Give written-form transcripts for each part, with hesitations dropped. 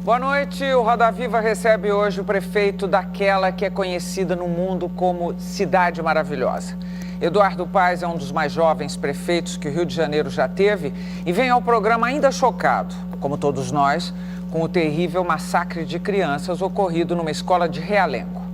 Boa noite. O Roda Viva recebe hoje o prefeito daquela que é conhecida no mundo como Cidade Maravilhosa. Eduardo Paes é um dos mais jovens prefeitos que o Rio de Janeiro já teve e vem ao programa ainda chocado, como todos nós, com o terrível massacre de crianças ocorrido numa escola de Realengo.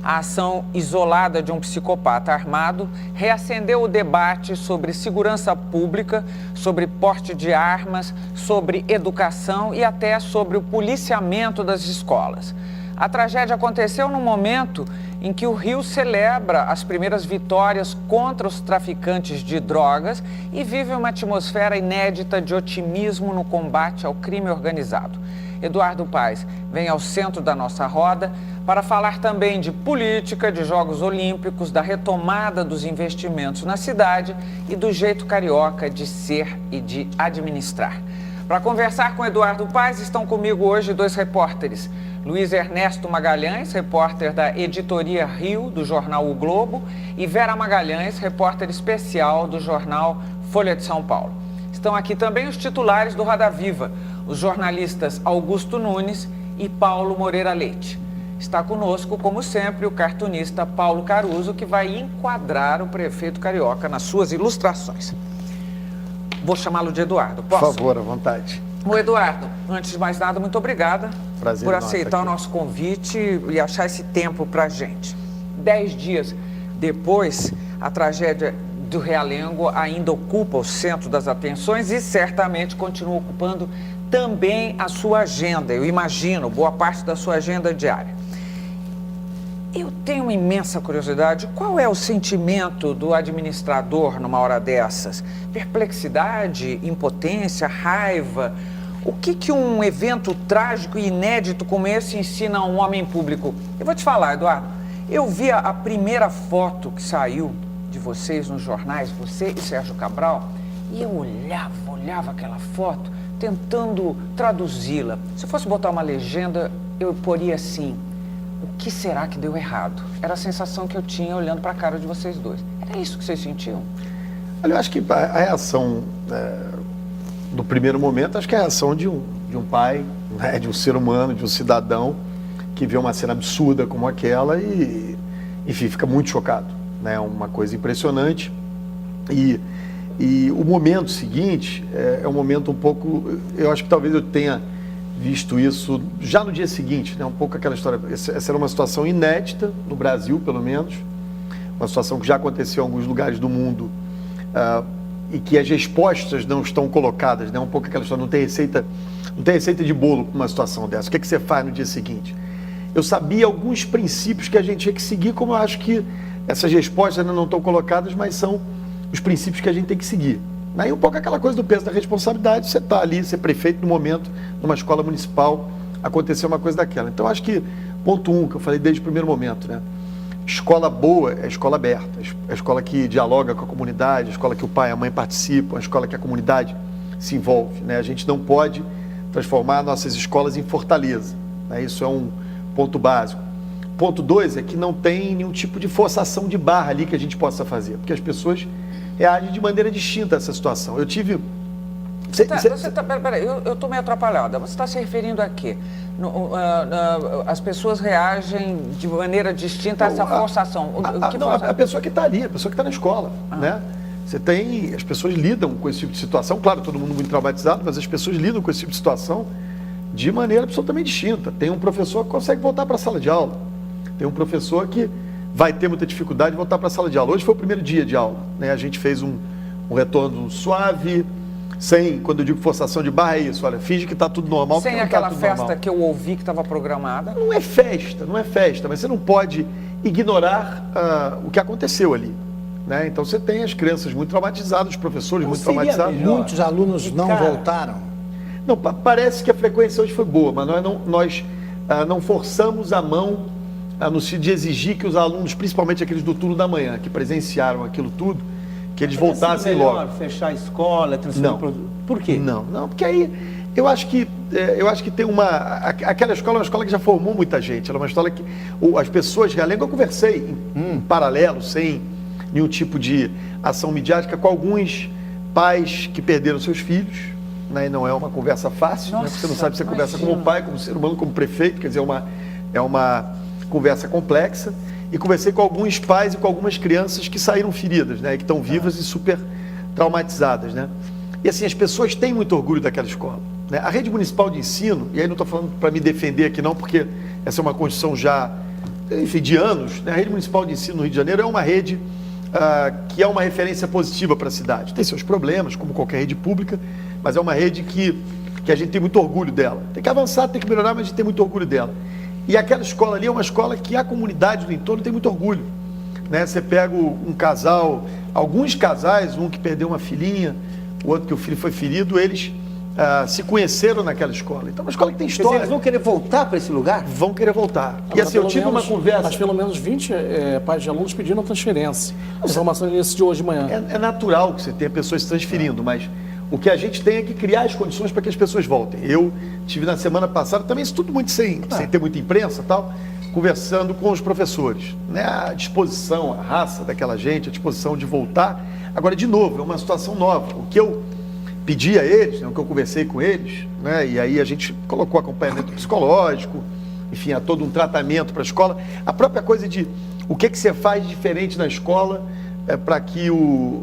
A ação isolada de um psicopata armado reacendeu o debate sobre segurança pública, sobre porte de armas, sobre educação e até sobre o policiamento das escolas. A tragédia aconteceu num momento em que o Rio celebra as primeiras vitórias contra os traficantes de drogas e vive uma atmosfera inédita de otimismo no combate ao crime organizado. Eduardo Paes vem ao centro da nossa roda para falar também de política, de Jogos Olímpicos, da retomada dos investimentos na cidade e do jeito carioca de ser e de administrar. Para conversar com Eduardo Paes, estão comigo hoje dois repórteres. Luiz Ernesto Magalhães, repórter da Editoria Rio, do jornal O Globo, e Vera Magalhães, repórter especial do jornal Folha de São Paulo. Estão aqui também os titulares do Roda Viva, os jornalistas Augusto Nunes e Paulo Moreira Leite. Está conosco, como sempre, o cartunista Paulo Caruso, que vai enquadrar o prefeito carioca nas suas ilustrações. Vou chamá-lo de Eduardo, posso? Por favor, à vontade. Ô Eduardo, antes de mais nada, muito obrigada por aceitar o nosso convite e achar esse tempo para a gente. 10 dias depois, a tragédia do Realengo ainda ocupa o centro das atenções e certamente continua ocupando também a sua agenda, eu imagino, boa parte da sua agenda diária. Eu tenho uma imensa curiosidade, qual é o sentimento do administrador numa hora dessas? Perplexidade, impotência, raiva? O que um evento trágico e inédito como esse ensina a um homem público? Eu vou te falar, Eduardo, eu vi a primeira foto que saiu de vocês nos jornais, você e Sérgio Cabral, e eu olhava aquela foto, tentando traduzi-la. Se eu fosse botar uma legenda, eu poria assim: o que será que deu errado? Era a sensação que eu tinha olhando para a cara de vocês dois. Era isso que vocês sentiam? Olha, eu acho que a reação do primeiro momento, acho que é a reação de um pai, né, de um ser humano, de um cidadão que vê uma cena absurda como aquela e, enfim, fica muito chocado. Né? Uma coisa impressionante. E o momento seguinte é um momento um pouco... Eu acho que talvez eu tenha visto isso já no dia seguinte, né? Um pouco aquela história. Essa era uma situação inédita, no Brasil, pelo menos. Uma situação que já aconteceu em alguns lugares do mundo e que as respostas não estão colocadas, né? Um pouco aquela história, não tem receita de bolo para uma situação dessa. O que é que você faz no dia seguinte? Eu sabia alguns princípios que a gente tinha que seguir, como eu acho que essas respostas ainda não estão colocadas, mas são os princípios que a gente tem que seguir. Aí um pouco aquela coisa do peso da responsabilidade, você está ali, ser prefeito no momento, numa escola municipal, aconteceu uma coisa daquela. Então acho que, ponto 1, que eu falei desde o primeiro momento, né? Escola boa é escola aberta, é a escola que dialoga com a comunidade, a escola que o pai e a mãe participam, a escola que a comunidade se envolve, né? A gente não pode transformar nossas escolas em fortaleza, né? Isso é um ponto básico. Ponto 2 é que não tem nenhum tipo de forçação de barra ali que a gente possa fazer, porque as pessoas reagem de maneira distinta a essa situação. Eu tive... Peraí, eu estou meio atrapalhada. Você está se referindo a quê? As pessoas reagem de maneira distinta a essa forçação. A pessoa que está ali, a pessoa que está na escola, né? As pessoas lidam com esse tipo de situação, claro, todo mundo muito traumatizado, mas as pessoas lidam com esse tipo de situação de maneira absolutamente distinta. Tem um professor que consegue voltar para a sala de aula, tem um professor que vai ter muita dificuldade de voltar para a sala de aula. Hoje foi o primeiro dia de aula, né? A gente fez um retorno suave, sem, quando eu digo forçação de barra, é isso, olha, finge que está tudo normal. Sem aquela festa que eu ouvi que estava programada. Não é festa, mas você não pode ignorar o que aconteceu ali, né? Então você tem as crianças muito traumatizadas, os professores muito traumatizados. Muitos alunos não voltaram? Não, parece que a frequência hoje foi boa, mas nós não forçamos a mão no sentido de exigir que os alunos, principalmente aqueles do turno da manhã, que presenciaram aquilo tudo, que eles voltassem logo. Melhor fechar a escola, transferir produto. Por quê? Não, porque aí eu acho que tem aquela escola é uma escola que já formou muita gente. Ela é uma escola que as pessoas de Realengo, eu conversei em paralelo, sem nenhum tipo de ação midiática, com alguns pais que perderam seus filhos, né? E não é uma conversa fácil, né? Você não sabe se você conversa como pai, como ser humano, como prefeito, quer dizer, é uma conversa complexa. E conversei com alguns pais e com algumas crianças que saíram feridas, né? E que estão vivas e super traumatizadas, né? E assim, as pessoas têm muito orgulho daquela escola, né? A rede municipal de ensino, e aí não estou falando para me defender aqui não, porque essa é uma construção já, enfim, de anos, né? A rede municipal de ensino no Rio de Janeiro é uma rede que é uma referência positiva para a cidade. Tem seus problemas, como qualquer rede pública, mas é uma rede que a gente tem muito orgulho dela. Tem que avançar, tem que melhorar, mas a gente tem muito orgulho dela. E aquela escola ali é uma escola que a comunidade do entorno tem muito orgulho, né? Você pega um casal, alguns casais, um que perdeu uma filhinha, o outro que o filho foi ferido, eles se conheceram naquela escola. Então é uma escola que tem história. Eles vão querer voltar para esse lugar? Vão querer voltar. E assim, eu tive uma conversa... Mas pelo menos 20 pais de alunos pediram transferência. A informação nesse de hoje de manhã. É natural que você tenha pessoas se transferindo, mas o que a gente tem é que criar as condições para que as pessoas voltem. Eu tive na semana passada, também isso tudo muito sem ter muita imprensa e tal, conversando com os professores, né? A disposição, a raça daquela gente, a disposição de voltar. Agora, de novo, é uma situação nova. O que eu pedi a eles, né, o que eu conversei com eles, né, e aí a gente colocou acompanhamento psicológico, enfim, há todo um tratamento para a escola. A própria coisa de o que você faz diferente na escola para que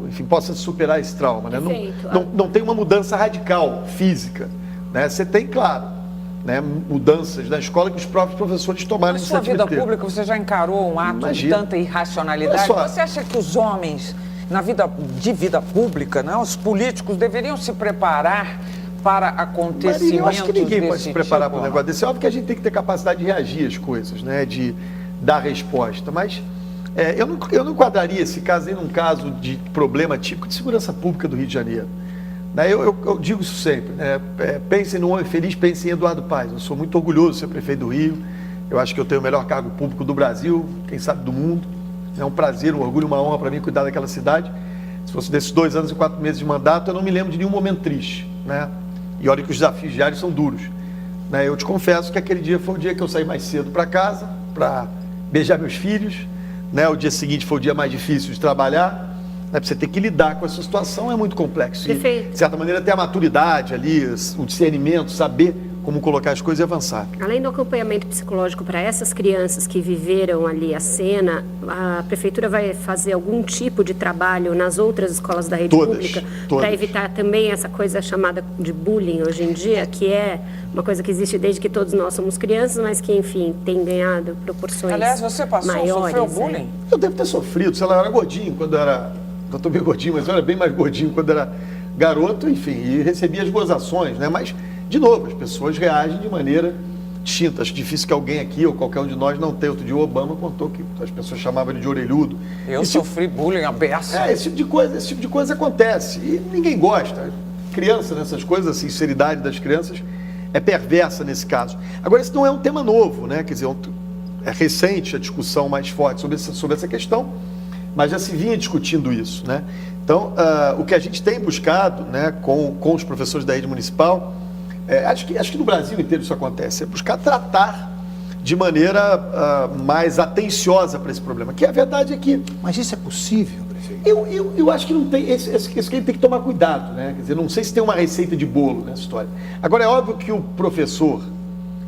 enfim, possa superar esse trauma. Né? Não tem uma mudança radical, física. Né? Você tem, claro, né, mudanças na escola que os próprios professores tomaram iniciativa. Na sua vida pública, você já encarou um ato de tanta irracionalidade? Você acha que os homens, na vida pública, né, os políticos deveriam se preparar para acontecimentos desse tipo? Eu acho que ninguém pode se preparar para um negócio desse. É óbvio que a gente tem que ter capacidade de reagir às coisas, né, de dar resposta, mas eu não enquadraria esse caso nem num caso de problema típico de segurança pública do Rio de Janeiro. Eu digo isso sempre, né? Pensem no homem feliz, pensem em Eduardo Paes. Eu sou muito orgulhoso de ser prefeito do Rio, eu acho que eu tenho o melhor cargo público do Brasil, quem sabe do mundo. É um prazer, um orgulho, uma honra para mim cuidar daquela cidade. Se fosse desses 2 anos e 4 meses de mandato, eu não me lembro de nenhum momento triste, né? E olha que os desafios diários são duros, né? Eu te confesso que aquele dia foi o dia que eu saí mais cedo para casa, para beijar meus filhos, né? O dia seguinte foi o dia mais difícil de trabalhar, né? Você ter que lidar com essa situação é muito complexo. E, de certa maneira, ter a maturidade ali, o discernimento, saber como colocar as coisas e avançar. Além do acompanhamento psicológico para essas crianças que viveram ali a cena, a Prefeitura vai fazer algum tipo de trabalho nas outras escolas da rede pública para evitar também essa coisa chamada de bullying hoje em dia, que é uma coisa que existe desde que todos nós somos crianças, mas que, enfim, tem ganhado proporções maiores. Aliás, você sofreu bullying? Eu devo ter sofrido, sei lá, eu era gordinho quando eu era... Eu estou bem gordinho, mas eu era bem mais gordinho quando eu era garoto, enfim, e recebia as gozações, né? Mas... De novo, as pessoas reagem de maneira distinta. Acho difícil que alguém aqui, ou qualquer um de nós, não tenha. Outro dia o Obama contou que as pessoas chamavam ele de orelhudo. Eu sofri bullying à beça. Esse tipo de coisa acontece. E ninguém gosta. Criança, nessas coisas, a sinceridade das crianças é perversa nesse caso. Agora, isso não é um tema novo, né? Quer dizer, é recente a discussão mais forte sobre essa questão, mas já se vinha discutindo isso, né? Então, o que a gente tem buscado, né, com os professores da rede municipal, acho que no Brasil inteiro isso acontece, é buscar tratar de maneira mais atenciosa para esse problema, que a verdade é que... Mas isso é possível, prefeito? Eu acho que não tem, esse que tem que tomar cuidado, né? Quer dizer, não sei se tem uma receita de bolo nessa história. Agora, é óbvio que o professor,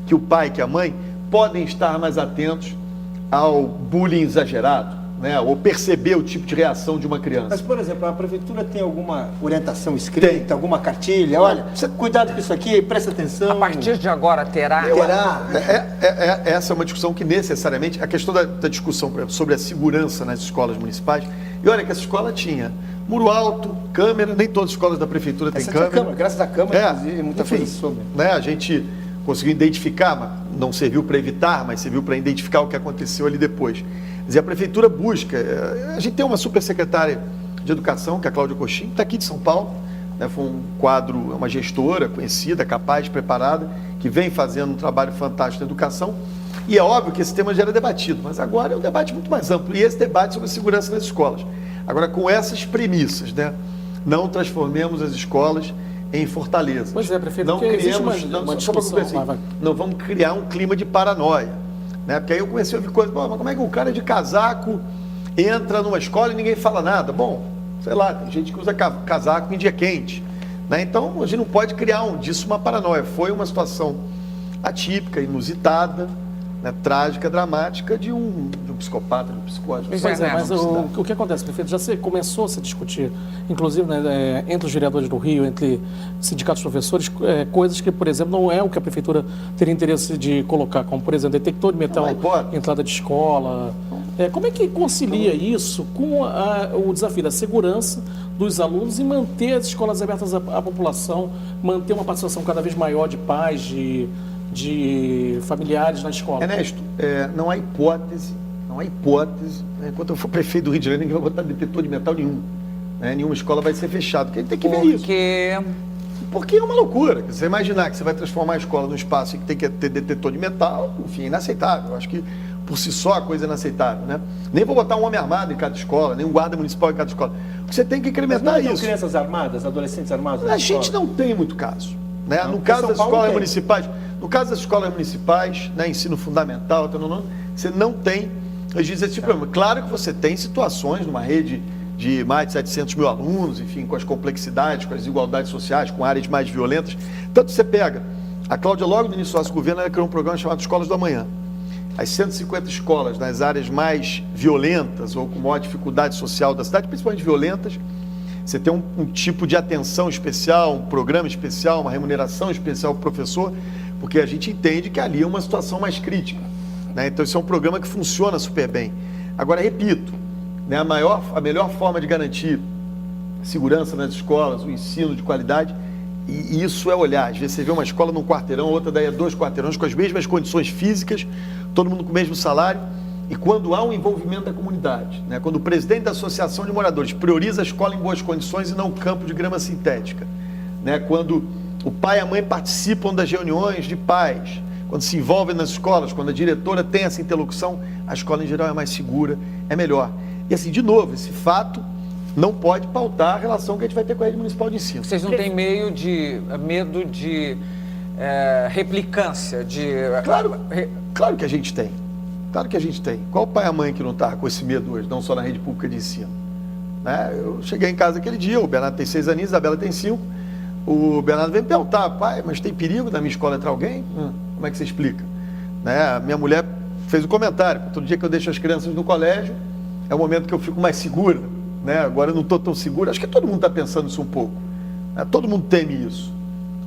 que o pai, que a mãe, podem estar mais atentos ao bullying exagerado, né, ou perceber o tipo de reação de uma criança. Mas, por exemplo, a Prefeitura tem alguma orientação escrita, alguma cartilha? Olha, cuidado com isso aqui, presta atenção. A partir de agora terá? Essa é uma discussão que necessariamente... A questão da discussão, por exemplo, sobre a segurança nas escolas municipais, e olha que essa escola tinha muro alto, câmera, nem todas as escolas da Prefeitura têm câmera. Graças à câmera, inclusive, muita coisa sobre. Né, a gente conseguiu identificar, mas não serviu para evitar, mas serviu para identificar o que aconteceu ali depois. Quer dizer, a Prefeitura busca... A gente tem uma supersecretária de Educação, que é a Cláudia Coxim, que está aqui de São Paulo, né, foi um quadro, uma gestora conhecida, capaz, preparada, que vem fazendo um trabalho fantástico na educação, e é óbvio que esse tema já era debatido, mas agora é um debate muito mais amplo, e esse debate sobre a segurança nas escolas. Agora, com essas premissas, né, não transformemos as escolas em fortalezas. Pois é, prefeito, não criemos, uma discussão, não vamos criar um clima de paranoia. Né? Porque aí eu comecei a ouvir coisas, mas como é que um cara de casaco entra numa escola e ninguém fala nada? Bom, sei lá, tem gente que usa casaco em dia quente, Né? Então, a gente não pode criar disso uma paranoia. Foi uma situação atípica, inusitada, né, trágica, dramática de um psicopata, de um psicótico. Pois é, mas o que acontece, prefeito? Já começou a se discutir, inclusive, né, entre os vereadores do Rio, entre sindicatos de professores, coisas que, por exemplo, não é o que a prefeitura teria interesse de colocar, como, por exemplo, detector de metal em entrada de escola. Como é que concilia isso com o desafio da segurança dos alunos e manter as escolas abertas à população, manter uma participação cada vez maior de pais, de familiares na escola? Ernesto, não há hipótese, né? Enquanto eu for prefeito do Rio de Janeiro, ninguém vai botar detetor de metal nenhum. Né? Nenhuma escola vai ser fechada, porque a gente tem que ver isso. Porque é uma loucura. Você imaginar que você vai transformar a escola num espaço que tem que ter detetor de metal, enfim, é inaceitável. Eu acho que por si só a coisa é inaceitável, né? Nem vou botar um homem armado em cada escola, nem um guarda municipal em cada escola. Porque você tem que incrementar isso. Mas não crianças armadas, adolescentes armados? A gente não tem muito caso. Né? No caso das escolas municipais, né, ensino fundamental, você não tem esse tipo de problema. Claro que você tem situações numa rede de mais de 700 mil alunos, enfim, com as complexidades, com as desigualdades sociais, com áreas mais violentas. Tanto você pega, a Cláudia, logo no início do nosso governo, ela criou um programa chamado Escolas do Amanhã. As 150 escolas nas áreas mais violentas ou com maior dificuldade social da cidade, principalmente violentas, você tem um tipo de atenção especial, um programa especial, uma remuneração especial para o professor, porque a gente entende que ali é uma situação mais crítica. Né? Então, isso é um programa que funciona super bem. Agora, repito, né, a melhor forma de garantir segurança nas escolas, o ensino de qualidade, e isso é olhar. Às vezes você vê uma escola num quarteirão, outra daí é 2 quarteirões, com as mesmas condições físicas, todo mundo com o mesmo salário, e quando há um envolvimento da comunidade, né, quando o presidente da associação de moradores prioriza a escola em boas condições e não o campo de grama sintética, né, quando o pai e a mãe participam das reuniões de pais, quando se envolvem nas escolas, quando a diretora tem essa interlocução, a escola em geral é mais segura, é melhor. E assim, de novo, esse fato não pode pautar a relação que a gente vai ter com a rede municipal de ensino. Vocês não têm medo de replicância? Claro que a gente tem. Claro que a gente tem. Qual o pai e a mãe que não está com esse medo hoje, não só na rede pública de ensino? Né? Eu cheguei em casa aquele dia, o Bernardo tem 6 aninhos, a Isabela tem 5. O Bernardo veio me perguntar, pai, mas tem perigo na minha escola entrar alguém? Como é que você explica? Né? A minha mulher fez um comentário, todo dia que eu deixo as crianças no colégio, é o momento que eu fico mais segura. Né? Agora eu não estou tão seguro, acho que todo mundo está pensando isso um pouco. Né? Todo mundo teme isso.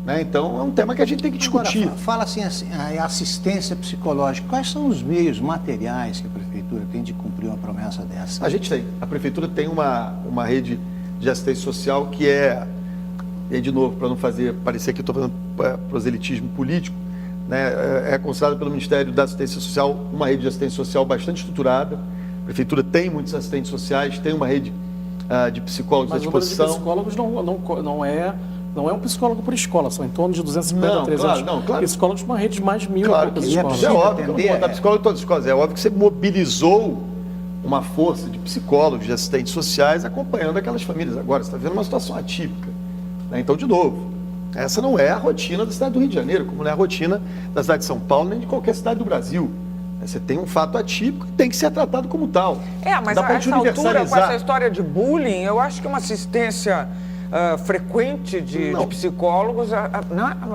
Né? Então é um tema que a gente tem que discutir. Agora, fala assim, a assistência psicológica. Quais são os meios materiais que a prefeitura tem de cumprir uma promessa dessa? A gente tem. A prefeitura tem uma rede de assistência social que e de novo, para não parecer que eu estou fazendo proselitismo político, né, é considerada pelo Ministério da Assistência Social uma rede de assistência social bastante estruturada. A prefeitura tem muitos assistentes sociais, tem uma rede de psicólogos à disposição. Mas o número de psicólogos não é um psicólogo por escola, são em torno de 250 a 300 psicólogos de uma rede de mais de 1.000 claro, escolas. É óbvio que eu não vou botar psicólogo em todas as escolas. É óbvio que você mobilizou uma força de psicólogos, de assistentes sociais acompanhando aquelas famílias. Agora, você está vendo uma situação atípica. Né? Então, de novo, essa não é a rotina da cidade do Rio de Janeiro, como não é a rotina da cidade de São Paulo, nem de qualquer cidade do Brasil. Você tem um fato atípico que tem que ser tratado como tal. Mas a essa altura, com essa história de bullying, eu acho que uma assistência frequente de psicólogos...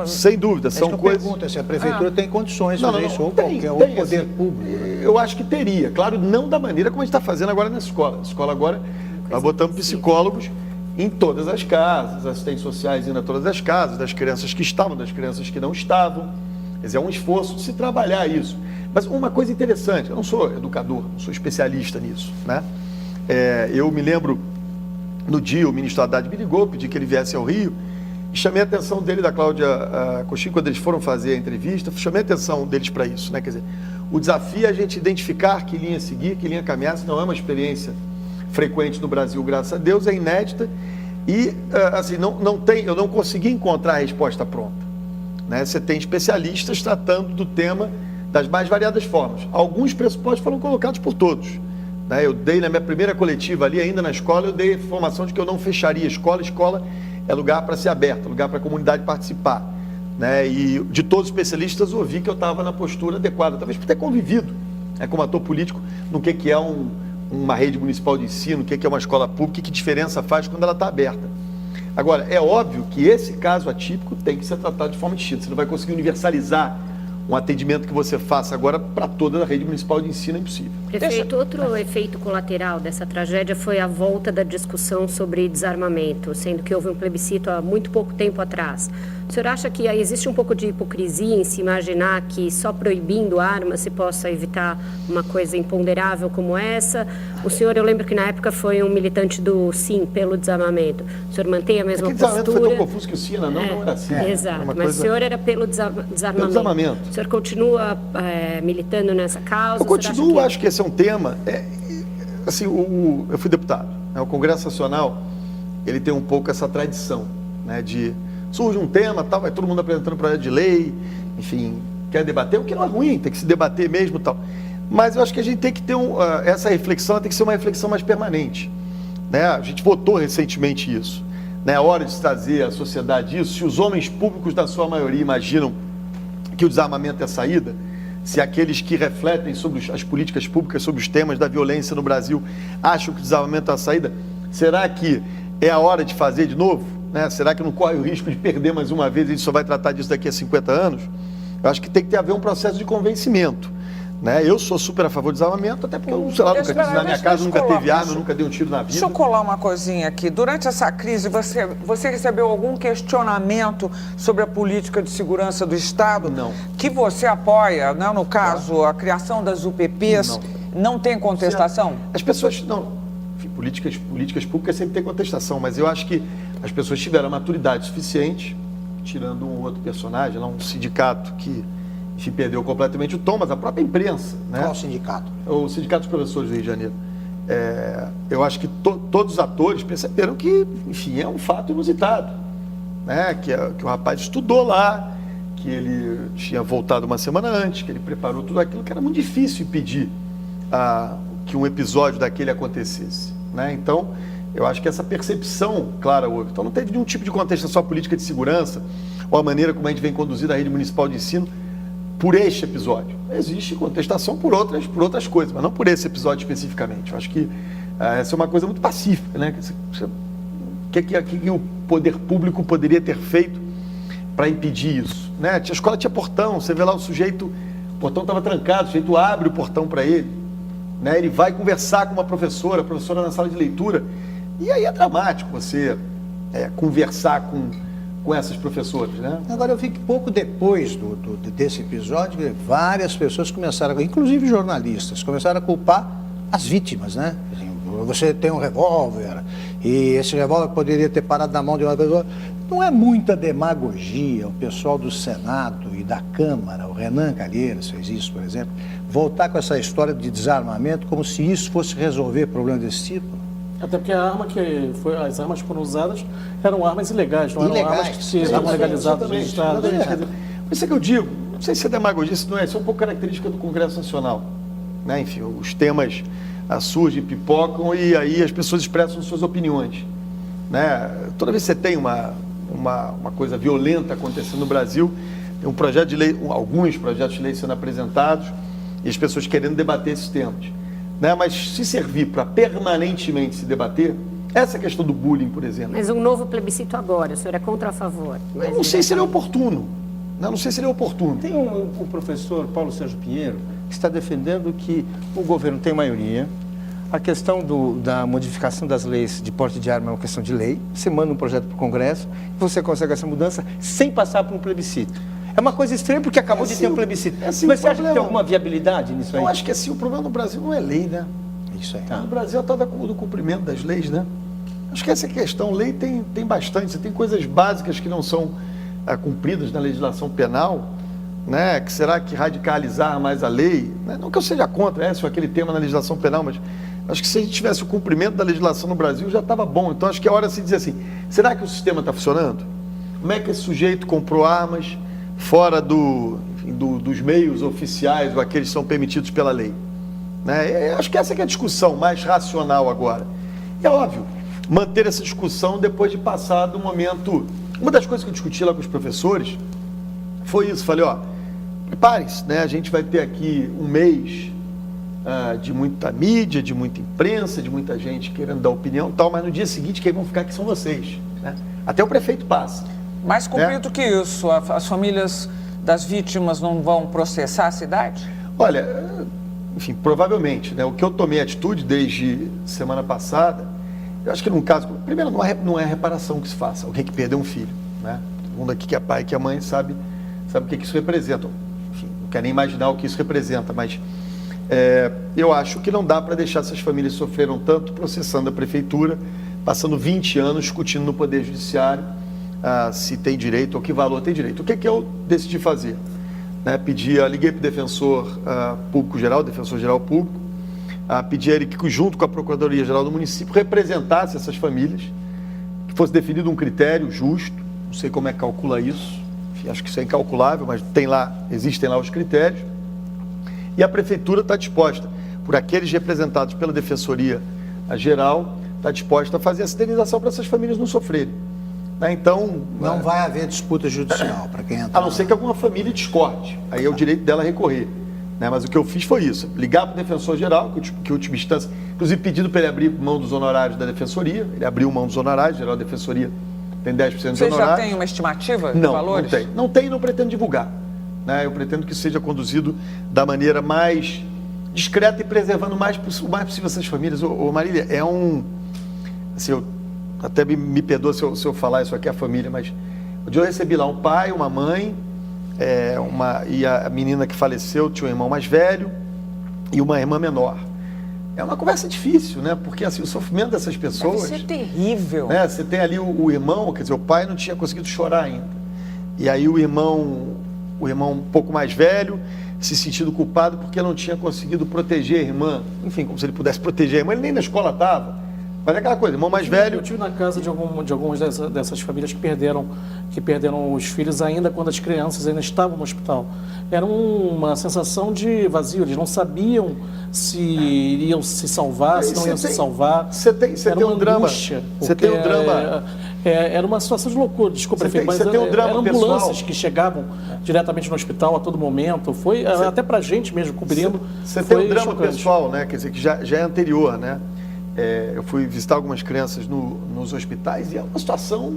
Sem dúvida, são coisas... Pergunta se a prefeitura tem condições de fazer isso, ou qualquer outro poder público. Eu acho que teria, claro, não da maneira como a gente está fazendo agora na escola. Na escola agora, nós botamos psicólogos em todas as casas, assistentes sociais indo a todas as casas, das crianças que estavam, das crianças que não estavam. Quer dizer, é um esforço de se trabalhar isso. Mas uma coisa interessante, eu não sou educador, não sou especialista nisso, né? Eu me lembro, no dia, o ministro Haddad me ligou, pedi que ele viesse ao Rio, e chamei a atenção dele, da Cláudia Coxinho, quando eles foram fazer a entrevista, chamei a atenção deles para isso, né? Quer dizer, o desafio é a gente identificar que linha seguir, que linha caminhar, isso não é uma experiência frequente no Brasil, graças a Deus, é inédita, e assim, eu não consegui encontrar a resposta pronta. Né? Você tem especialistas tratando do tema das mais variadas formas. Alguns pressupostos foram colocados por todos. Né? Eu dei na minha primeira coletiva ali, ainda na escola, eu dei a informação de que eu não fecharia a escola. Escola é lugar para ser aberto, lugar para a comunidade participar. Né? E de todos os especialistas, eu ouvi que eu estava na postura adequada, talvez por ter convivido como ator político no que é uma rede municipal de ensino, o que é uma escola pública, que diferença faz quando ela está aberta. Agora, é óbvio que esse caso atípico tem que ser tratado de forma distinta. Você não vai conseguir universalizar um atendimento que você faça agora para toda a rede municipal de ensino, é impossível. Prefeito, outro efeito colateral dessa tragédia foi a volta da discussão sobre desarmamento, sendo que houve um plebiscito há muito pouco tempo atrás. O senhor acha que existe um pouco de hipocrisia em se imaginar que só proibindo armas se possa evitar uma coisa imponderável como essa? O senhor, eu lembro que na época foi um militante do sim pelo desarmamento. O senhor mantém a mesma postura? Desarmamento foi tão confuso que o SINA não era assim. Exato, mas o senhor era pelo desarmamento. Pelo desarmamento. O senhor continua militando nessa causa? Eu continuo, acho que esse é um tema. Assim, eu fui deputado. O Congresso Nacional, ele tem um pouco essa tradição, né, de surge um tema, tal, vai todo mundo apresentando projeto de lei, enfim, quer debater, o que não é ruim, tem que se debater mesmo, tal. Mas eu acho que a gente tem que ter essa reflexão, tem que ser uma reflexão mais permanente, né? A gente votou recentemente isso, né? É hora de trazer à sociedade isso. Se os homens públicos, na sua maioria, imaginam que o desarmamento é a saída, se aqueles que refletem sobre as políticas públicas, sobre os temas da violência no Brasil, acham que o desarmamento é a saída, será que é a hora de fazer de novo? Né? Será que não corre o risco de perder mais uma vez e a gente só vai tratar disso daqui a 50 anos? Eu acho que tem que haver um processo de convencimento. Né? Eu sou super a favor do desarmamento, até porque eu, sei lá, na minha casa nunca teve arma, nunca dei um tiro na vida. Deixa eu colar uma coisinha aqui. Durante essa crise, você recebeu algum questionamento sobre a política de segurança do Estado? Não. Que você apoia, né? No caso, a criação das UPPs? Não tem contestação? As pessoas, não. Enfim, políticas públicas sempre tem contestação, mas eu acho que as pessoas tiveram a maturidade suficiente, tirando um outro personagem, um sindicato que se perdeu completamente o tom, mas a própria imprensa. Né? Qual sindicato? O Sindicato dos Professores do Rio de Janeiro. Eu acho que todos os atores perceberam que, enfim, é um fato inusitado. Né? Que o rapaz estudou lá, que ele tinha voltado uma semana antes, que ele preparou tudo aquilo, que era muito difícil impedir que um episódio daquele acontecesse. Né? Então, eu acho que essa percepção clara houve. Então, não teve nenhum tipo de contestação à política de segurança ou a maneira como a gente vem conduzindo a rede municipal de ensino por este episódio. Existe contestação por outras coisas, mas não por esse episódio especificamente. Eu acho que essa é uma coisa muito pacífica, né? O que o poder público poderia ter feito para impedir isso? Né? A escola tinha portão, você vê lá o sujeito, o portão estava trancado, o sujeito abre o portão para ele, né? Ele vai conversar com uma professora, a professora na sala de leitura, e aí é dramático você conversar com essas professoras, né? Agora, eu vi que pouco depois desse episódio, várias pessoas começaram, inclusive jornalistas, começaram a culpar as vítimas, né? Você tem um revólver, e esse revólver poderia ter parado na mão de uma pessoa. Não é muita demagogia o pessoal do Senado e da Câmara, o Renan Calheiros fez isso, por exemplo, voltar com essa história de desarmamento como se isso fosse resolver problema desse tipo? Até porque as armas que foram usadas eram armas ilegais, não eram armas que estavam legalizadas no Estado. Por isso é que eu digo, não sei se é demagogia, se não é, isso é um pouco característica do Congresso Nacional. Né? Enfim, os temas surgem, pipocam e aí as pessoas expressam suas opiniões. Né? Toda vez que você tem uma coisa violenta acontecendo no Brasil, tem um projeto de lei, alguns projetos de lei sendo apresentados e as pessoas querendo debater esses temas. Né? Mas se servir para permanentemente se debater, essa questão do bullying, por exemplo. Mas um novo plebiscito agora, o senhor é contra ou a favor? Eu não sei se ele é oportuno. Não sei se ele é oportuno. Tem o professor Paulo Sérgio Pinheiro que está defendendo que o governo tem maioria, a questão da modificação das leis de porte de arma é uma questão de lei, você manda um projeto para o Congresso e você consegue essa mudança sem passar por um plebiscito. É uma coisa estranha porque acabou de ter um plebiscito. Mas você acha que tem alguma viabilidade nisso aí? Eu acho que assim, o problema no Brasil não é lei, né? Isso aí. No Brasil é toda do cumprimento das leis, né? Acho que essa é a questão. Lei tem bastante. Você tem coisas básicas que não são cumpridas na legislação penal, né? Que será que radicalizar mais a lei? Né? Não que eu seja contra esse ou aquele tema na legislação penal, mas acho que se a gente tivesse o cumprimento da legislação no Brasil já estava bom. Então acho que é hora de se dizer assim, será que o sistema está funcionando? Como é que esse sujeito comprou armas fora dos meios oficiais ou aqueles que são permitidos pela lei? Né? Acho que essa que é a discussão mais racional agora. É óbvio, manter essa discussão depois de passar do momento... Uma das coisas que eu discuti lá com os professores foi isso. Falei, preparem-se, né? A gente vai ter aqui um mês de muita mídia, de muita imprensa, de muita gente querendo dar opinião e tal, mas no dia seguinte quem vão ficar aqui são vocês. Né? Até o prefeito passa. Mais comprido que isso, as famílias das vítimas não vão processar a cidade? Olha, enfim, provavelmente, né? O que eu tomei atitude desde semana passada, eu acho que num caso, primeiro, não é reparação que se faça, alguém que perdeu um filho, né? Todo mundo aqui que é pai, que é mãe, sabe o que isso representa. Enfim, não quero nem imaginar o que isso representa, mas eu acho que não dá para deixar essas famílias sofreram tanto processando a prefeitura, passando 20 anos discutindo no Poder Judiciário se tem direito ou que valor tem direito. O que eu decidi fazer? Né, liguei para o defensor público geral, defensor geral público, pedi a ele que, junto com a Procuradoria-Geral do município, representasse essas famílias, que fosse definido um critério justo, não sei como é que calcula isso, enfim, acho que isso é incalculável, mas existem lá os critérios, e a Prefeitura está disposta, por aqueles representados pela Defensoria-Geral, está disposta a fazer a indenização para essas famílias não sofrerem. Então, não vai haver disputa judicial para quem entra. A não ser que alguma família discorde, aí é o direito dela recorrer. Né? Mas o que eu fiz foi isso, ligar para o Defensor Geral, que última instância, inclusive pedido para ele abrir mão dos honorários da Defensoria, ele abriu mão dos honorários, geral da Defensoria tem 10% dos honorários. Você já tem uma estimativa de valores? Não tem e não pretendo divulgar. Né? Eu pretendo que seja conduzido da maneira mais discreta e preservando o mais possível essas famílias. Marília, assim, eu até me perdoa se eu falar isso aqui à família, mas um dia eu recebi lá um pai, uma mãe, e a menina que faleceu tinha um irmão mais velho e uma irmã menor. É uma conversa difícil, né? Porque assim, o sofrimento dessas pessoas... Deve ser terrível. Né? Você tem ali o irmão, quer dizer, o pai não tinha conseguido chorar ainda. E aí o irmão um pouco mais velho, se sentindo culpado porque não tinha conseguido proteger a irmã. Enfim, como se ele pudesse proteger a irmã, ele nem na escola estava. Mas é aquela coisa, irmão mais velho... Eu estive na casa de algumas dessas famílias que perderam os filhos ainda quando as crianças ainda estavam no hospital. Era uma sensação de vazio, eles não sabiam se iriam se salvar, se não iam se salvar. Você tem um drama. Você tem um drama. Era uma situação de loucura, desculpa, prefeito, mas eram ambulâncias pessoal que chegavam diretamente no hospital a todo momento. Foi até pra gente mesmo cobrindo. Você tem um drama pessoal, né? Quer dizer, que já é anterior, né? Eu fui visitar algumas crianças nos hospitais e é uma situação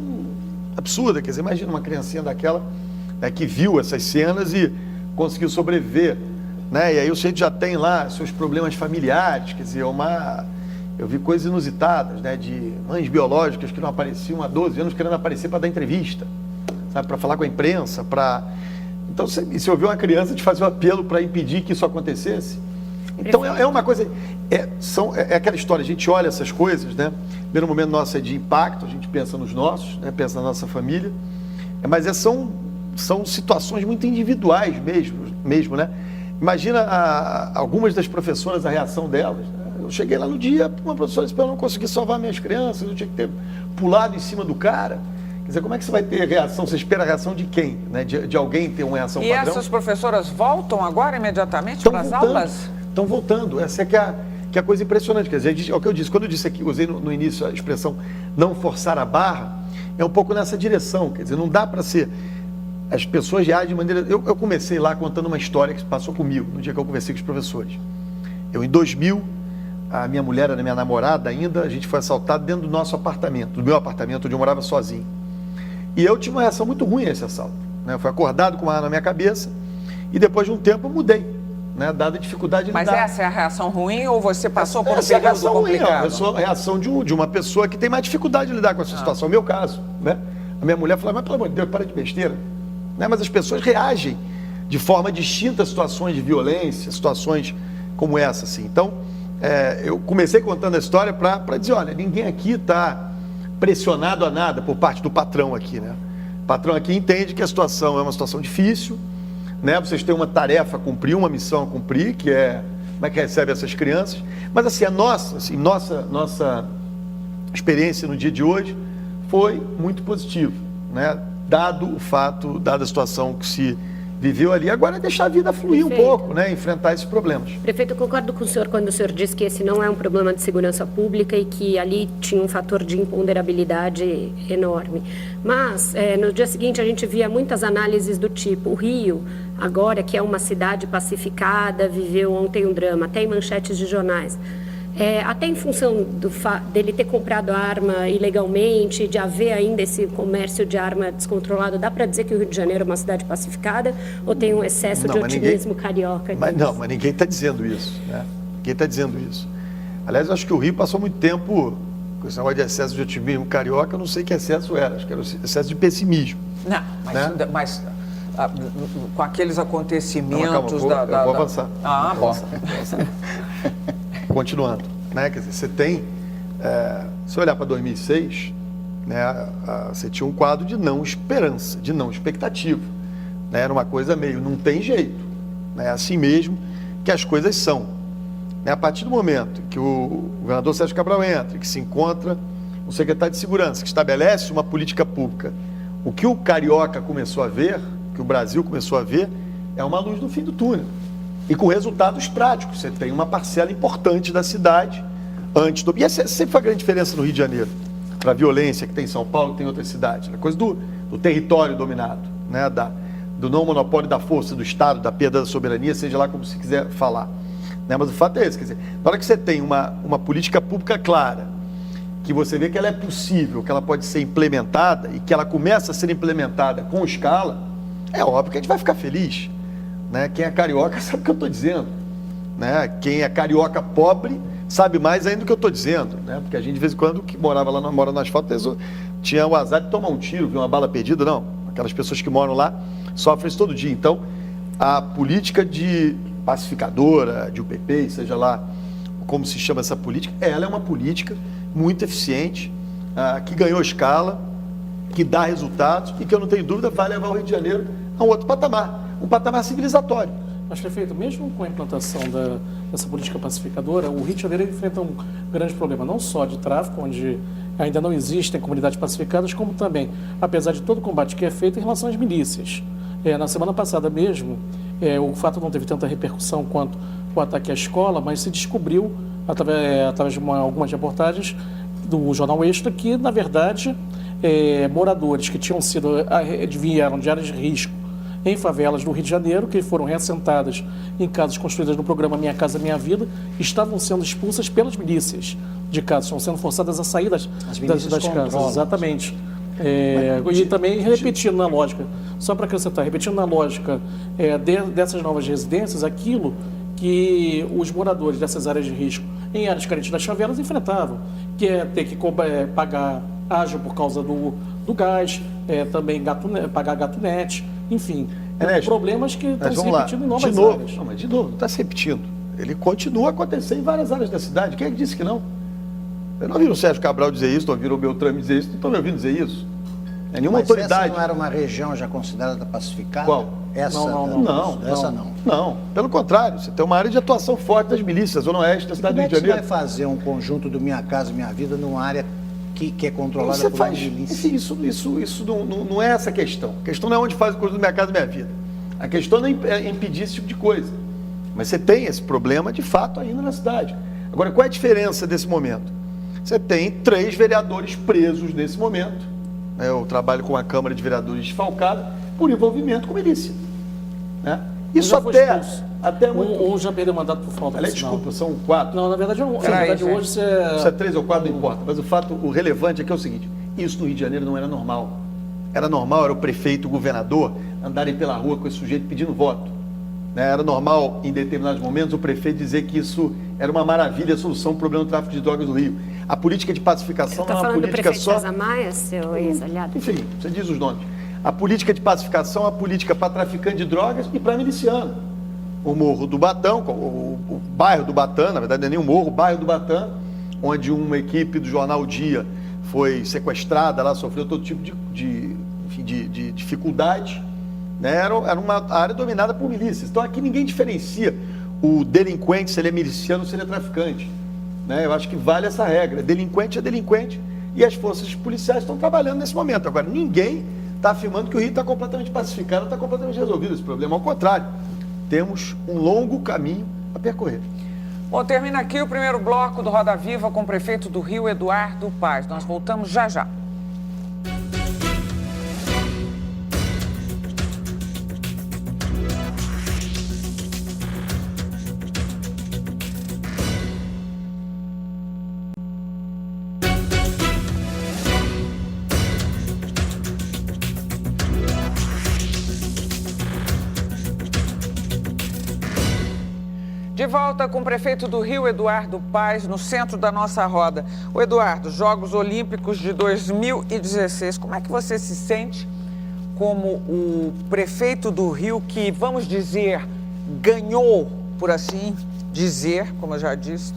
absurda. Quer dizer, imagina uma criancinha daquela que viu essas cenas e conseguiu sobreviver, né? E aí o sujeito já tem lá seus problemas familiares, quer dizer, eu vi coisas inusitadas, né? De mães biológicas que não apareciam há 12 anos querendo aparecer para dar entrevista, sabe? Para falar com a imprensa, Então, se ouviu uma criança te fazer um apelo para impedir que isso acontecesse. Então, é uma coisa... É aquela história, a gente olha essas coisas, né? Primeiro momento nosso é de impacto, a gente pensa nos nossos, né? Pensa na nossa família, mas são situações muito individuais mesmo, né? Imagina algumas das professoras, a reação delas, né? Eu cheguei lá no dia, uma professora disse, eu não consegui salvar minhas crianças, eu tinha que ter pulado em cima do cara. Quer dizer, como é que você vai ter reação? Você espera a reação de quem? Né? De alguém ter uma reação padrão? E essas professoras voltam agora imediatamente para as aulas? Estão voltando, essa é que é a coisa impressionante. Quer dizer, é o que eu disse, quando eu disse aqui, usei no início a expressão não forçar a barra, é um pouco nessa direção. Quer dizer, não dá para ser... As pessoas reagem de maneira... Eu comecei lá contando uma história que se passou comigo, no dia que eu conversei com os professores. Em 2000, a minha mulher era minha namorada ainda, a gente foi assaltado dentro do nosso apartamento, do meu apartamento, onde eu morava sozinho. E eu tive uma reação muito ruim a esse assalto. Né? Eu fui acordado com uma arma na minha cabeça e depois de um tempo eu mudei. Né, dada a dificuldade de lidar. Mas essa é a reação ruim ou você passou por um período complicado? Essa é a reação de uma pessoa que tem mais dificuldade de lidar com essa situação. É o meu caso. Né? A minha mulher falou, mas pelo amor de Deus, para de besteira. Né? Mas as pessoas reagem de forma distinta a situações de violência, situações como essa. Assim. Então, eu comecei contando a história para dizer, olha, ninguém aqui está pressionado a nada por parte do patrão aqui. Né? O patrão aqui entende que a situação é uma situação difícil, né? Vocês têm uma tarefa a cumprir, uma missão a cumprir, que é como é que recebe essas crianças. Mas assim, nossa experiência no dia de hoje foi muito positiva, né? Dado o fato, dada a situação que se viveu ali. Agora é deixar a vida fluir um pouco, né? Enfrentar esses problemas. Prefeito, eu concordo com o senhor quando o senhor diz que esse não é um problema de segurança pública e que ali tinha um fator de imponderabilidade enorme. Mas, no dia seguinte, a gente via muitas análises do tipo, o Rio, agora que é uma cidade pacificada, viveu ontem um drama, até em manchetes de jornais. Até em função dele ter comprado a arma ilegalmente, de haver ainda esse comércio de arma descontrolado, dá para dizer que o Rio de Janeiro é uma cidade pacificada ou tem um excesso de otimismo carioca? Mas ninguém está dizendo isso, né? Ninguém está dizendo isso. Aliás, eu acho que o Rio passou muito tempo com esse negócio de excesso de otimismo carioca, eu não sei que excesso era, acho que era excesso de pessimismo. Não, mas com aqueles acontecimentos... Não, calma, eu vou avançar. Bom. Continuando, né? Quer dizer, você tem, se olhar para 2006, né, você tinha um quadro de não esperança, de não expectativa, né? Era uma coisa meio, não tem jeito, né? Assim mesmo que as coisas são, né? A partir do momento que o governador Sérgio Cabral entra, que se encontra o secretário de Segurança, que estabelece uma política pública, o que o carioca começou a ver, que o Brasil começou a ver, é uma luz no fim do túnel. E com resultados práticos. Você tem uma parcela importante da cidade antes do... E essa sempre foi a grande diferença no Rio de Janeiro, para a violência que tem em São Paulo, que tem em outras cidades. A coisa do território dominado, né? Do não monopólio da força do Estado, da perda da soberania, seja lá como se quiser falar. Né? Mas o fato é esse, quer dizer, na hora que você tem uma política pública clara, que você vê que ela é possível, que ela pode ser implementada e que ela começa a ser implementada com escala, é óbvio que a gente vai ficar feliz. Né? Quem é carioca sabe o que eu estou dizendo. Né? Quem é carioca pobre sabe mais ainda do que eu estou dizendo. Né? Porque a gente, de vez em quando, que mora no asfalto, tinha o azar de tomar um tiro, ver uma bala perdida. Não, aquelas pessoas que moram lá sofrem isso todo dia. Então, a política de pacificadora, de UPP, seja lá como se chama essa política, ela é uma política muito eficiente, que ganhou escala, que dá resultados e que, eu não tenho dúvida, vai levar o Rio de Janeiro a um outro patamar. Um patamar civilizatório. Mas, prefeito, mesmo com a implantação dessa política pacificadora, o Rio de Janeiro enfrenta um grande problema, não só de tráfico, onde ainda não existem comunidades pacificadas, como também, apesar de todo o combate que é feito em relação às milícias. Na semana passada mesmo, o fato não teve tanta repercussão quanto o ataque à escola, mas se descobriu, através de algumas reportagens do Jornal Extra, que, na verdade, moradores que vieram de áreas de risco em favelas do Rio de Janeiro, que foram reassentadas em casas construídas no programa Minha Casa Minha Vida, estavam sendo expulsas pelas milícias de casas, estão sendo forçadas a sair das casas. Exatamente. E também repetindo na lógica, só para acrescentar, repetindo na lógica dessas novas residências, aquilo que os moradores dessas áreas de risco em áreas carentes das favelas enfrentavam, que é ter que pagar ágio por causa do gás, também pagar gatunete, enfim, problemas que estão se repetindo em novas áreas. Não, mas de novo, não está se repetindo. Ele continua a acontecer em várias áreas da cidade. Quem é que disse que não? Eu não ouvi o Sérgio Cabral dizer isso, não ouvi o Beltrame dizer isso, não estou me ouvindo dizer isso. Nenhuma autoridade. Essa não era uma região já considerada pacificada? Qual? Essa não. Não, pelo contrário, você tem uma área de atuação forte das milícias, Zona Oeste da cidade do Rio de Janeiro. Como é que você vai fazer um conjunto do Minha Casa Minha Vida numa área que é controlada por milícia? Enfim, isso não é essa a questão. A questão não é onde faz o conjunto do Minha Casa Minha Vida. A questão não é impedir esse tipo de coisa. Mas você tem esse problema, de fato, ainda na cidade. Agora, qual é a diferença desse momento? Você tem 3 vereadores presos nesse momento. Eu trabalho com a Câmara de Vereadores desfalcada por envolvimento com milícia. Né? Isso até um já perdeu mandato por falta de sinal. Desculpa, são 4. Não, na verdade hoje Se é 3 ou 4, não importa. Mas o relevante é que é o seguinte: isso no Rio de Janeiro não era normal. Era normal, era o prefeito, o governador andarem pela rua com esse sujeito pedindo voto. Né? Era normal, em determinados momentos, o prefeito dizer que isso era uma maravilha, a solução do problema do tráfico de drogas no Rio. A política de pacificação não é uma política só... Você está falando do prefeito César Maia, seu ex-aliado? Enfim, você diz os nomes. A política de pacificação é uma política para traficante de drogas e para miliciano. O Morro do Batão, o bairro do Batã, na verdade não é nem o morro, o bairro do Batã, onde uma equipe do jornal O Dia foi sequestrada, lá sofreu todo tipo de dificuldade, né? Era uma área dominada por milícias. Então aqui ninguém diferencia o delinquente se ele é miliciano ou se ele é traficante. Né? Eu acho que vale essa regra. Delinquente é delinquente e as forças policiais estão trabalhando nesse momento. Agora, ninguém está afirmando que o Rio está completamente pacificado, está completamente resolvido esse problema. Ao contrário, temos um longo caminho a percorrer. Bom, termina aqui o primeiro bloco do Roda Viva com o prefeito do Rio, Eduardo Paes. Nós voltamos já já. De volta com o prefeito do Rio, Eduardo Paes, no centro da nossa roda. O Eduardo, Jogos Olímpicos de 2016, como é que você se sente como o prefeito do Rio que, vamos dizer, ganhou, por assim dizer, como eu já disse,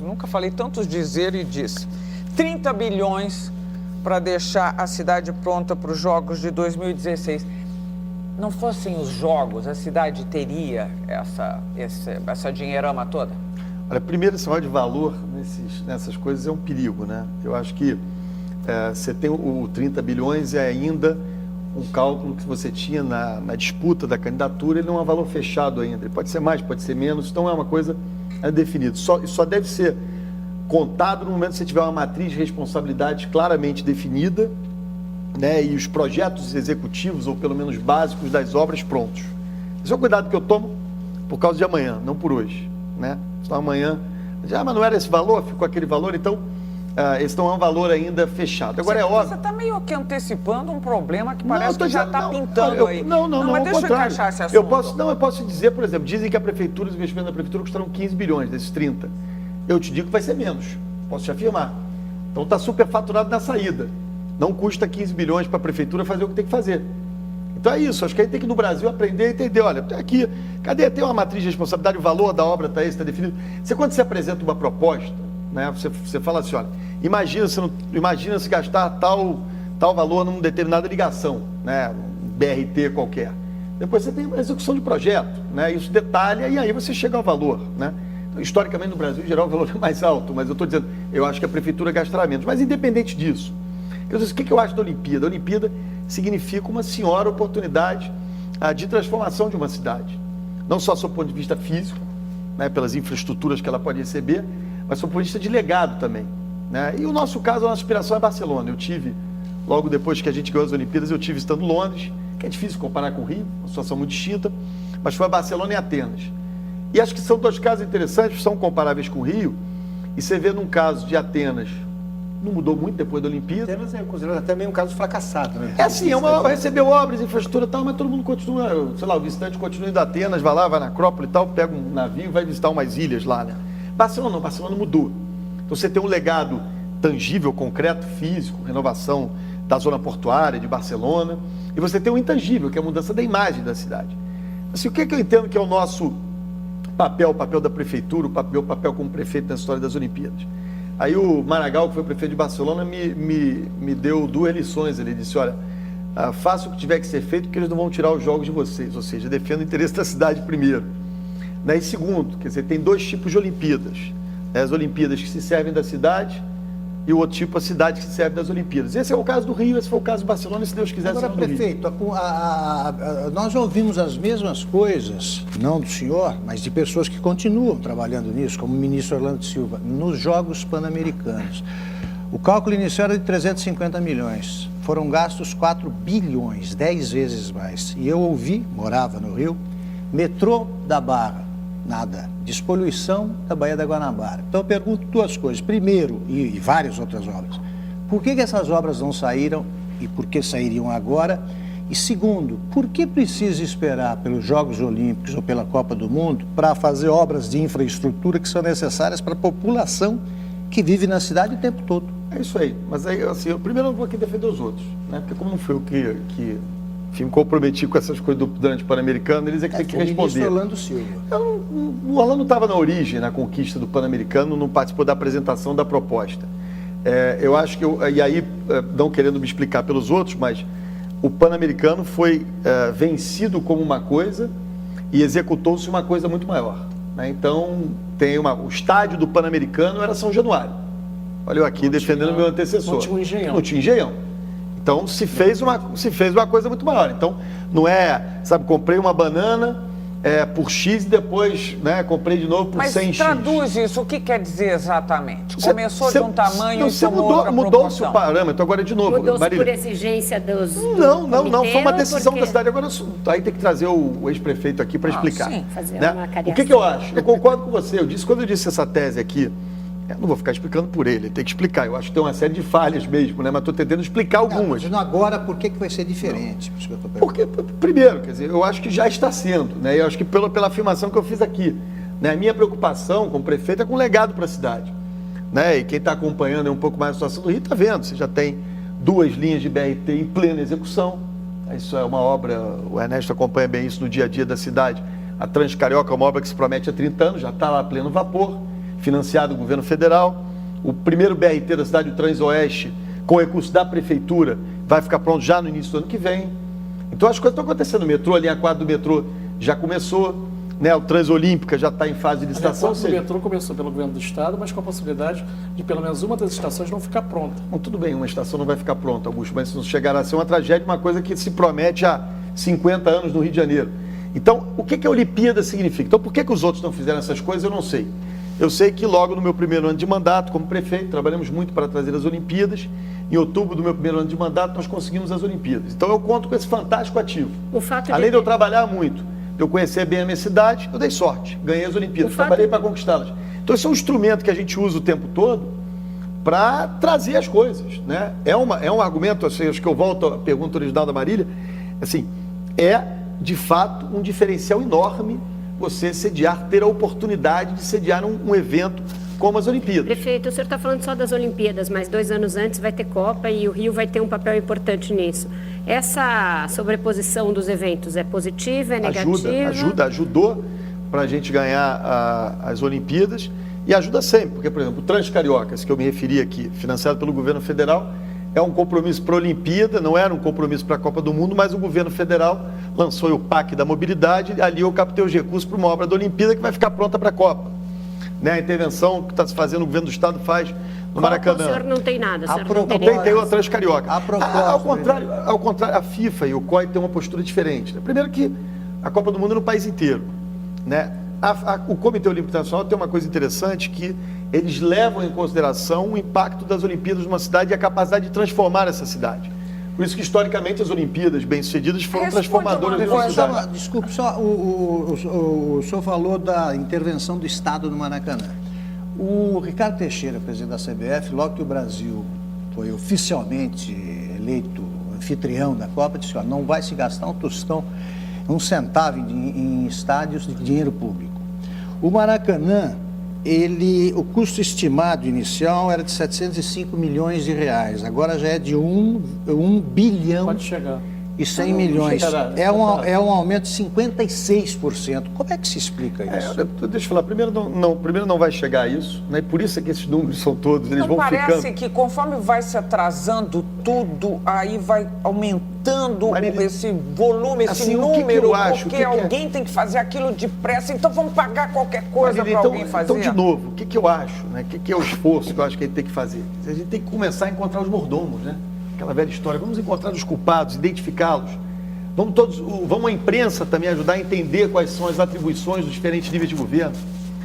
nunca falei tantos dizer e disse, 30 bilhões para deixar a cidade pronta para os Jogos de 2016. Não fossem os Jogos, a cidade teria essa dinheirama toda? Olha, primeiro, esse negócio de valor nessas coisas é um perigo, né? Eu acho que você tem o 30 bilhões é ainda um cálculo que você tinha na disputa da candidatura, ele não é um valor fechado ainda. Ele pode ser mais, pode ser menos, então é uma coisa definida. Só deve ser contado no momento que você tiver uma matriz de responsabilidade claramente definida, né, e os projetos executivos, ou pelo menos básicos, das obras prontos. Esse é o cuidado que eu tomo por causa de amanhã, não por hoje, né? Então amanhã, mas não era esse valor, ficou aquele valor, então esse não é um valor ainda fechado. Agora é óbvio... Você está meio que antecipando um problema que parece que já está pintando aí. Não, mas deixa eu encaixar esse assunto. Eu posso dizer, por exemplo, dizem que a prefeitura, os investimentos da prefeitura custaram 15 bilhões desses 30. Eu te digo que vai ser menos, posso te afirmar. Então está superfaturado na saída. Não custa 15 bilhões para a prefeitura fazer o que tem que fazer. Então é isso, acho que a gente tem que no Brasil aprender a entender, olha, aqui, cadê? Tem uma matriz de responsabilidade, o valor da obra está esse, está definido. Quando você apresenta uma proposta, né, você fala assim, olha, imagina se gastar tal valor numa determinada ligação, né, um BRT qualquer. Depois você tem a execução de projeto, né, isso detalha e aí você chega ao valor, né. Então, historicamente no Brasil, em geral, o valor é mais alto, mas eu estou dizendo, eu acho que a prefeitura gastará menos. Mas independente disso, o que eu acho da Olimpíada? A Olimpíada significa uma senhora oportunidade de transformação de uma cidade. Não só sob o ponto de vista físico, né, pelas infraestruturas que ela pode receber, mas sob o ponto de vista de legado também, né? E o nosso caso, a nossa inspiração é Barcelona. Eu tive, logo depois que a gente ganhou as Olimpíadas, eu tive estando em Londres, que é difícil comparar com o Rio, uma situação muito distinta, mas foi a Barcelona e Atenas. E acho que são dois casos interessantes, são comparáveis com o Rio, e você vê num caso de Atenas, não mudou muito depois da Olimpíada. Atenas é considerado até meio um caso fracassado, né? É assim, recebeu obras, infraestrutura e tal, mas todo mundo continua, sei lá, o visitante continua indo a Atenas, vai lá, vai na Acrópole e tal, pega um navio e vai visitar umas ilhas lá, né? Barcelona mudou. Então você tem um legado tangível, concreto, físico, renovação da zona portuária de Barcelona, e você tem um intangível, que é a mudança da imagem da cidade. Assim, o que eu entendo que é o nosso papel, o papel da prefeitura, o papel como prefeito na história das Olimpíadas? Aí o Maragall, que foi prefeito de Barcelona, me deu duas lições. Ele disse, olha, faça o que tiver que ser feito, porque eles não vão tirar os jogos de vocês, ou seja, defenda o interesse da cidade primeiro. E segundo, quer dizer, tem dois tipos de Olimpíadas. As Olimpíadas que se servem da cidade e o outro tipo, a cidade que se serve das Olimpíadas. Esse é o caso do Rio, esse foi o caso do Barcelona, e se Deus quiser... Agora, prefeito, nós ouvimos as mesmas coisas, não do senhor, mas de pessoas que continuam trabalhando nisso, como o ministro Orlando Silva, nos Jogos Pan-Americanos. O cálculo inicial era de 350 milhões, foram gastos 4 bilhões, 10 vezes mais. E eu ouvi, morava no Rio, metrô da Barra, nada. Despoluição da Baía da Guanabara. Então eu pergunto duas coisas. Primeiro, e várias outras obras, por que essas obras não saíram e por que sairiam agora? E segundo, por que precisa esperar pelos Jogos Olímpicos ou pela Copa do Mundo para fazer obras de infraestrutura que são necessárias para a população que vive na cidade o tempo todo? É isso aí. Mas aí, assim, eu primeiro não vou aqui defender os outros, né? Porque como não foi o que me comprometi com essas coisas durante o Pan-Americano, eles é que tem que responder. O ministro Orlando Silva. O Orlando estava na origem, na conquista do Pan-Americano, não participou da apresentação da proposta. Eu acho que, e aí, não querendo me explicar pelos outros, mas o Pan-Americano foi vencido como uma coisa e executou-se uma coisa muito maior, né? Então, o estádio do Pan-Americano era São Januário. Olha eu aqui defendendo o meu antecessor. Não tinha um engenhão. Não tinha engenhão. Então, se fez uma coisa muito maior. Então, não é, sabe, comprei uma banana por X e depois, né, comprei de novo por 100X. Mas traduz isso, o que quer dizer exatamente? Começou de um tamanho e tomou outra mudou-se o parâmetro, agora de novo. Mudou-se por exigência dos Não, foi uma decisão da cidade. Agora, aí tem que trazer o ex-prefeito aqui para explicar. Sim, fazer né? uma cariação. O que eu acho? Eu concordo com você. Quando eu disse essa tese aqui, eu não vou ficar explicando por ele tem que explicar. Eu acho que tem uma série de falhas mesmo, né? Mas estou tentando explicar algumas. Dizendo agora por que vai ser diferente? Por isso que eu tô porque, primeiro, quer dizer, eu acho que já está sendo, né? Eu acho que pela afirmação que eu fiz aqui. Né? A minha preocupação como prefeito é com o legado para a cidade. Né? E quem está acompanhando um pouco mais a situação do Rio está vendo, você já tem 2 linhas de BRT em plena execução. Isso é uma obra, o Ernesto acompanha bem isso no dia a dia da cidade. A Transcarioca é uma obra que se promete há 30 anos, já está lá a pleno vapor, financiado do governo federal. O primeiro BRT da cidade, o Transoeste, com recurso da prefeitura, vai ficar pronto já no início do ano que vem. Então as coisas estão acontecendo. O metrô, a linha 4 do metrô já começou, né? O Transolímpica já está em fase de licitação. O metrô começou pelo governo do estado, mas com a possibilidade de pelo menos uma das estações não ficar pronta. Bom, tudo bem, uma estação não vai ficar pronta, Augusto, mas isso chegará a ser uma tragédia, uma coisa que se promete há 50 anos no Rio de Janeiro. Então, o que a Olimpíada significa? Então, por que os outros não fizeram essas coisas, eu não sei. Eu sei que logo no meu primeiro ano de mandato, como prefeito, trabalhamos muito para trazer as Olimpíadas. Em outubro do meu primeiro ano de mandato, nós conseguimos as Olimpíadas. Então, eu conto com esse fantástico ativo. Além de eu trabalhar muito, de eu conhecer bem a minha cidade, eu dei sorte, ganhei as Olimpíadas, trabalhei para conquistá-las. Então, esse é um instrumento que a gente usa o tempo todo para trazer as coisas, né? É um argumento, assim, acho que eu volto à pergunta original da Marília, assim, de fato um diferencial enorme você sediar, ter a oportunidade de sediar um evento como as Olimpíadas. Prefeito, o senhor está falando só das Olimpíadas, mas 2 anos antes vai ter Copa e o Rio vai ter um papel importante nisso. Essa sobreposição dos eventos é positiva, é negativa? Ajudou para a gente ganhar as Olimpíadas e ajuda sempre, porque, por exemplo, o Transcariocas, que eu me referi aqui, financiado pelo governo federal, é um compromisso para a Olimpíada, não era um compromisso para a Copa do Mundo, mas o governo federal lançou o PAC da mobilidade, e ali eu captei os recursos para uma obra da Olimpíada que vai ficar pronta para a Copa. Né? A intervenção que está se fazendo, o governo do estado faz no Maracanã. O senhor não tem nada, o senhor não tem o Transcarioca. Ao contrário, a FIFA e o COI têm uma postura diferente. Né? Primeiro que a Copa do Mundo é no país inteiro. Né? O Comitê Olímpico Internacional tem uma coisa interessante, que eles levam em consideração o impacto das Olimpíadas numa cidade e a capacidade de transformar essa cidade. Por isso que, historicamente, as Olimpíadas bem-sucedidas foram transformadoras da nossa cidade. Desculpe, só o senhor falou da intervenção do Estado no Maracanã. O Ricardo Teixeira, presidente da CBF, logo que o Brasil foi oficialmente eleito anfitrião da Copa, disse: não vai se gastar um tostão, um centavo em estádios de dinheiro público. O Maracanã, o custo estimado inicial era de 705 milhões de reais, agora já é de 1 bilhão e 100 milhões. É um aumento de 56%. Como é que se explica isso? Deixa eu falar, primeiro não vai chegar a isso, né? Por isso é que esses números são todos, eles vão ficando... Parece que conforme vai se atrasando tudo, aí vai aumentando esse volume, esse número, porque alguém tem que fazer aquilo depressa, então vamos pagar qualquer coisa para alguém fazer. Então, de novo, o que eu acho, né? O que é o esforço que eu acho que a gente tem que fazer? A gente tem que começar a encontrar os mordomos, né? Aquela velha história, vamos encontrar os culpados, identificá-los. Vamos a imprensa também ajudar a entender quais são as atribuições dos diferentes níveis de governo.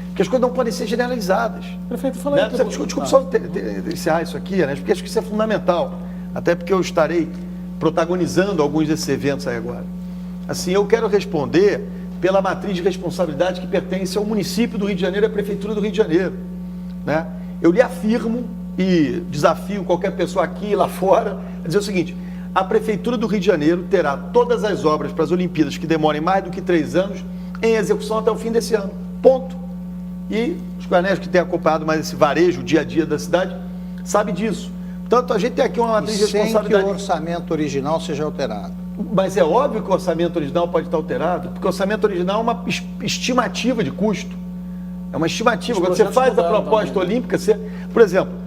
Porque as coisas não podem ser generalizadas. Prefeito, fala aí. Né? Desculpa só encerrar isso aqui, né? Porque acho que isso é fundamental. Até porque eu estarei protagonizando alguns desses eventos aí agora. Assim, eu quero responder pela matriz de responsabilidade que pertence ao município do Rio de Janeiro e à Prefeitura do Rio de Janeiro. Né? Eu lhe afirmo e desafio qualquer pessoa aqui e lá fora a dizer o seguinte: a Prefeitura do Rio de Janeiro terá todas as obras para as Olimpíadas que demorem mais do que 3 anos em execução até o fim desse ano. Ponto. E os colegas que têm acompanhado mais esse varejo, o dia a dia da cidade, sabe disso. Portanto, a gente tem aqui uma matriz de responsabilidade. Sem que o orçamento original seja alterado. Mas é óbvio que o orçamento original pode estar alterado, porque o orçamento original é uma estimativa de custo. É uma estimativa. Quando você faz a proposta olímpica, por exemplo,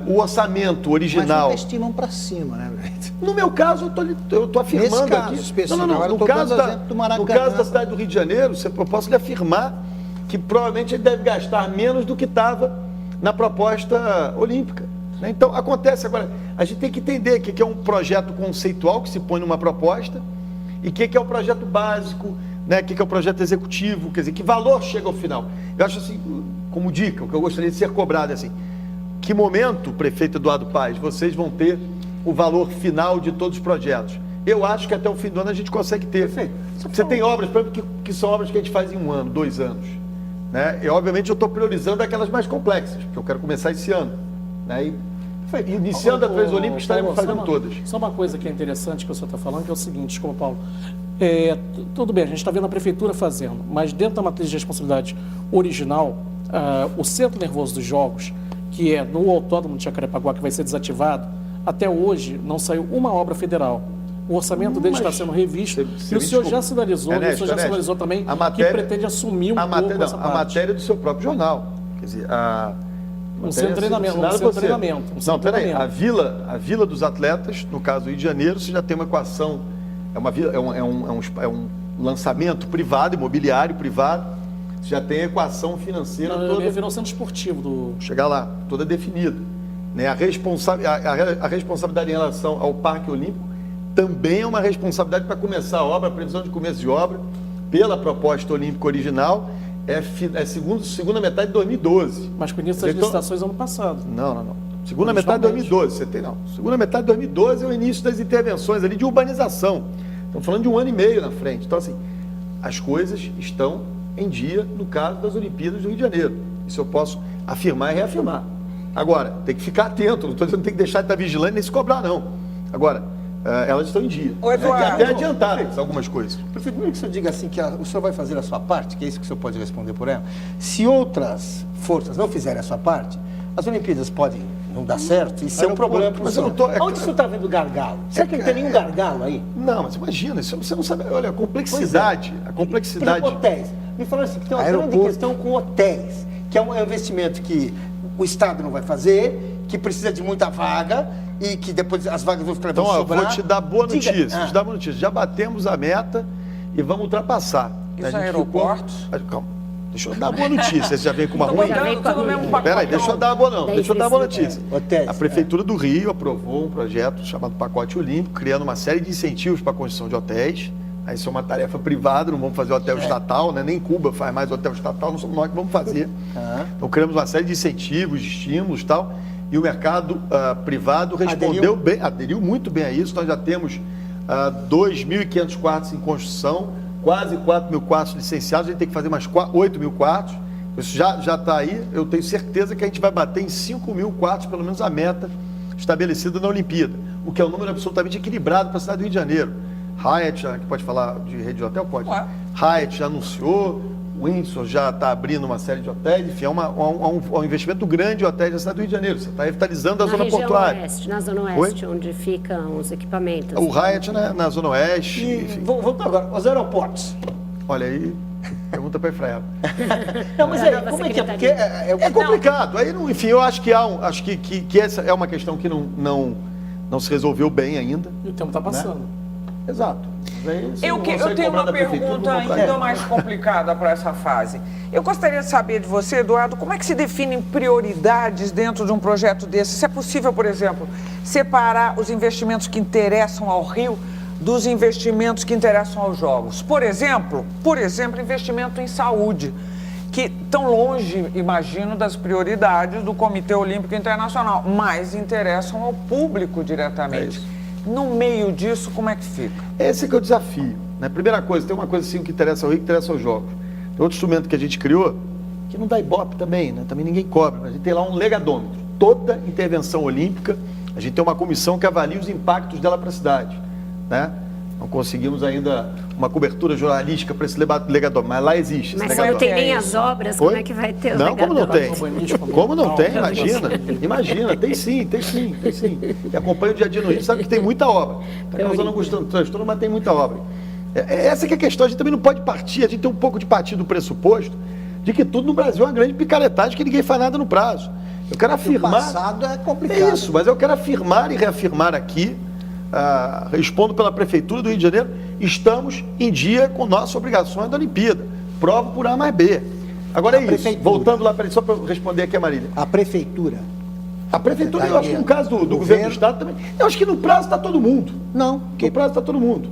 o orçamento original... Mas nunca estimam para cima, né? No meu caso, eu estou afirmando nesse caso aqui... específico, No caso da cidade do Rio de Janeiro, eu posso lhe afirmar que provavelmente ele deve gastar menos do que estava na proposta olímpica. Né? Então, acontece agora, a gente tem que entender o que é um projeto conceitual que se põe numa proposta e o que é o projeto básico, né? O que é o projeto executivo, quer dizer, que valor chega ao final. Eu acho assim, como dica, o que eu gostaria de ser cobrado é assim: que momento, prefeito Eduardo Paes, vocês vão ter o valor final de todos os projetos? Eu acho que até o fim do ano a gente consegue ter. Você tem obras, por exemplo, que são obras que a gente faz em 1 ano, 2 anos. Né? E, obviamente, eu estou priorizando aquelas mais complexas, porque eu quero começar esse ano. Né? E iniciando a Transolímpica, estaremos fazendo todas. Só uma coisa que é interessante que o senhor está falando, que é o seguinte: desculpa, Paulo. Tudo bem, a gente está vendo a prefeitura fazendo, mas dentro da matriz de responsabilidade original, o centro nervoso dos jogos, que é no Autódromo de Jacarepaguá, que vai ser desativado, até hoje não saiu uma obra federal. O orçamento dele está sendo revisto e o senhor já sinalizou, também que pretende assumir essa parte. A matéria do seu próprio jornal. Quer dizer, um centro de treinamento. Não, peraí, a Vila dos Atletas, no caso do Rio de Janeiro, você já tem uma equação, é um lançamento privado, imobiliário privado, você já tem a equação financeira toda. Eu me refiro ao centro esportivo Chegar lá, toda definida. Né? A responsabilidade em relação ao Parque Olímpico também é uma responsabilidade para começar a obra, a previsão de começo de obra, pela proposta olímpica original, segunda metade de 2012. Mas com início das licitações ano passado. Não. Segunda metade de 2012, Segunda metade de 2012 é o início das intervenções ali de urbanização. Estamos falando de 1 ano e meio na frente. Então, assim, as coisas estão em dia no caso das Olimpíadas do Rio de Janeiro. Isso eu posso afirmar e reafirmar. Agora, tem que ficar atento, não estou dizendo que tem que deixar de estar vigilante nem se cobrar, não. Agora, elas estão em dia. Eduardo, até adiantadas algumas coisas. Prefeito, primeiro que o senhor diga assim, que o senhor vai fazer a sua parte, que é isso que o senhor pode responder por ela. Se outras forças não fizerem a sua parte, as Olimpíadas podem não dar certo e ser um problema para o senhor. Onde o senhor está vendo gargalo? Será que não tem nenhum gargalo aí? Não, mas imagina, você não sabe, olha, a complexidade. Por exemplo, hotéis. Me falaram assim, que tem uma grande questão com hotéis, que é um investimento que o Estado não vai fazer, que precisa de muita vaga e que depois as vagas vão ficar Então, sobrar. vou te dar boa notícia. Já batemos a meta e vamos ultrapassar. Isso é aeroportos? Calma, deixa eu dar boa notícia. Você já vem com uma ruim? Peraí, deixa eu dar a boa notícia. Hotéis, A Prefeitura do Rio aprovou um projeto chamado Pacote Olímpico, criando uma série de incentivos para a construção de hotéis. Isso é uma tarefa privada, não vamos fazer hotel estatal, né? Nem Cuba faz mais hotel estatal, não somos nós que vamos fazer. Então criamos uma série de incentivos, de estímulos e tal, e o mercado privado aderiu muito bem a isso. Nós já temos 2.500 quartos em construção, quase 4.000 quartos licenciados, a gente tem que fazer mais 8.000 quartos. Isso já está aí, eu tenho certeza que a gente vai bater em 5.000 quartos, pelo menos a meta estabelecida na Olimpíada, o que é um número absolutamente equilibrado para a cidade do Rio de Janeiro. Hyatt, que pode falar de rede de hotel? Pode. Hyatt já anunciou, o Windsor já está abrindo uma série de hotéis, enfim, é um investimento grande de hotéis da cidade do Rio de Janeiro. Você está revitalizando a zona portuária. Na Zona Oeste, onde ficam os equipamentos. O Hyatt na Zona Oeste. Enfim. Voltando agora, os aeroportos. Olha aí, pergunta para a Efrael. Não, mas aí, como é que é? Porque é complicado. Aí, enfim, eu acho que essa é uma questão que não se resolveu bem ainda. E o tempo está passando. Né? Exato. Eu tenho uma pergunta ainda mais complicada para essa fase. Eu gostaria de saber de você, Eduardo, como é que se definem prioridades dentro de um projeto desse? Se é possível, por exemplo, separar os investimentos que interessam ao Rio dos investimentos que interessam aos Jogos. Por exemplo, investimento em saúde, que estão longe, imagino, das prioridades do Comitê Olímpico Internacional, mas interessam ao público diretamente. No meio disso, como é que fica? Esse que é o desafio. Né? Primeira coisa, tem uma coisa assim que interessa ao Rio, que interessa aos Jogos. Tem outro instrumento que a gente criou, que não dá ibope também, né? Também ninguém cobra. A gente tem lá um legadômetro. Toda intervenção olímpica, a gente tem uma comissão que avalia os impactos dela para a cidade. Né? Não conseguimos ainda uma cobertura jornalística para esse legadômetro, mas lá existe. Mas se não tem nem as obras, como é que vai ter o legadômetro? Não, como não tem? Como não tem? Imagina, tem sim. E acompanha o dia a dia no Rio, sabe que tem muita obra. Está causando alguns transtornos, mas tem muita obra. Essa que é a questão, a gente também não pode partir, a gente tem um pouco de partir do pressuposto de que tudo no Brasil é uma grande picaretagem, que ninguém faz nada no prazo. Eu quero afirmar... O passado é complicado. É isso, mas eu quero afirmar e reafirmar aqui, respondo pela Prefeitura do Rio de Janeiro, estamos em dia com nossas obrigações da Olimpíada. Prova por A mais B. Agora isso, voltando lá, só para eu responder aqui a Marília. A Prefeitura, eu acho que no caso do governo do Estado também, eu acho que no prazo está todo mundo. Não. No prazo está todo mundo.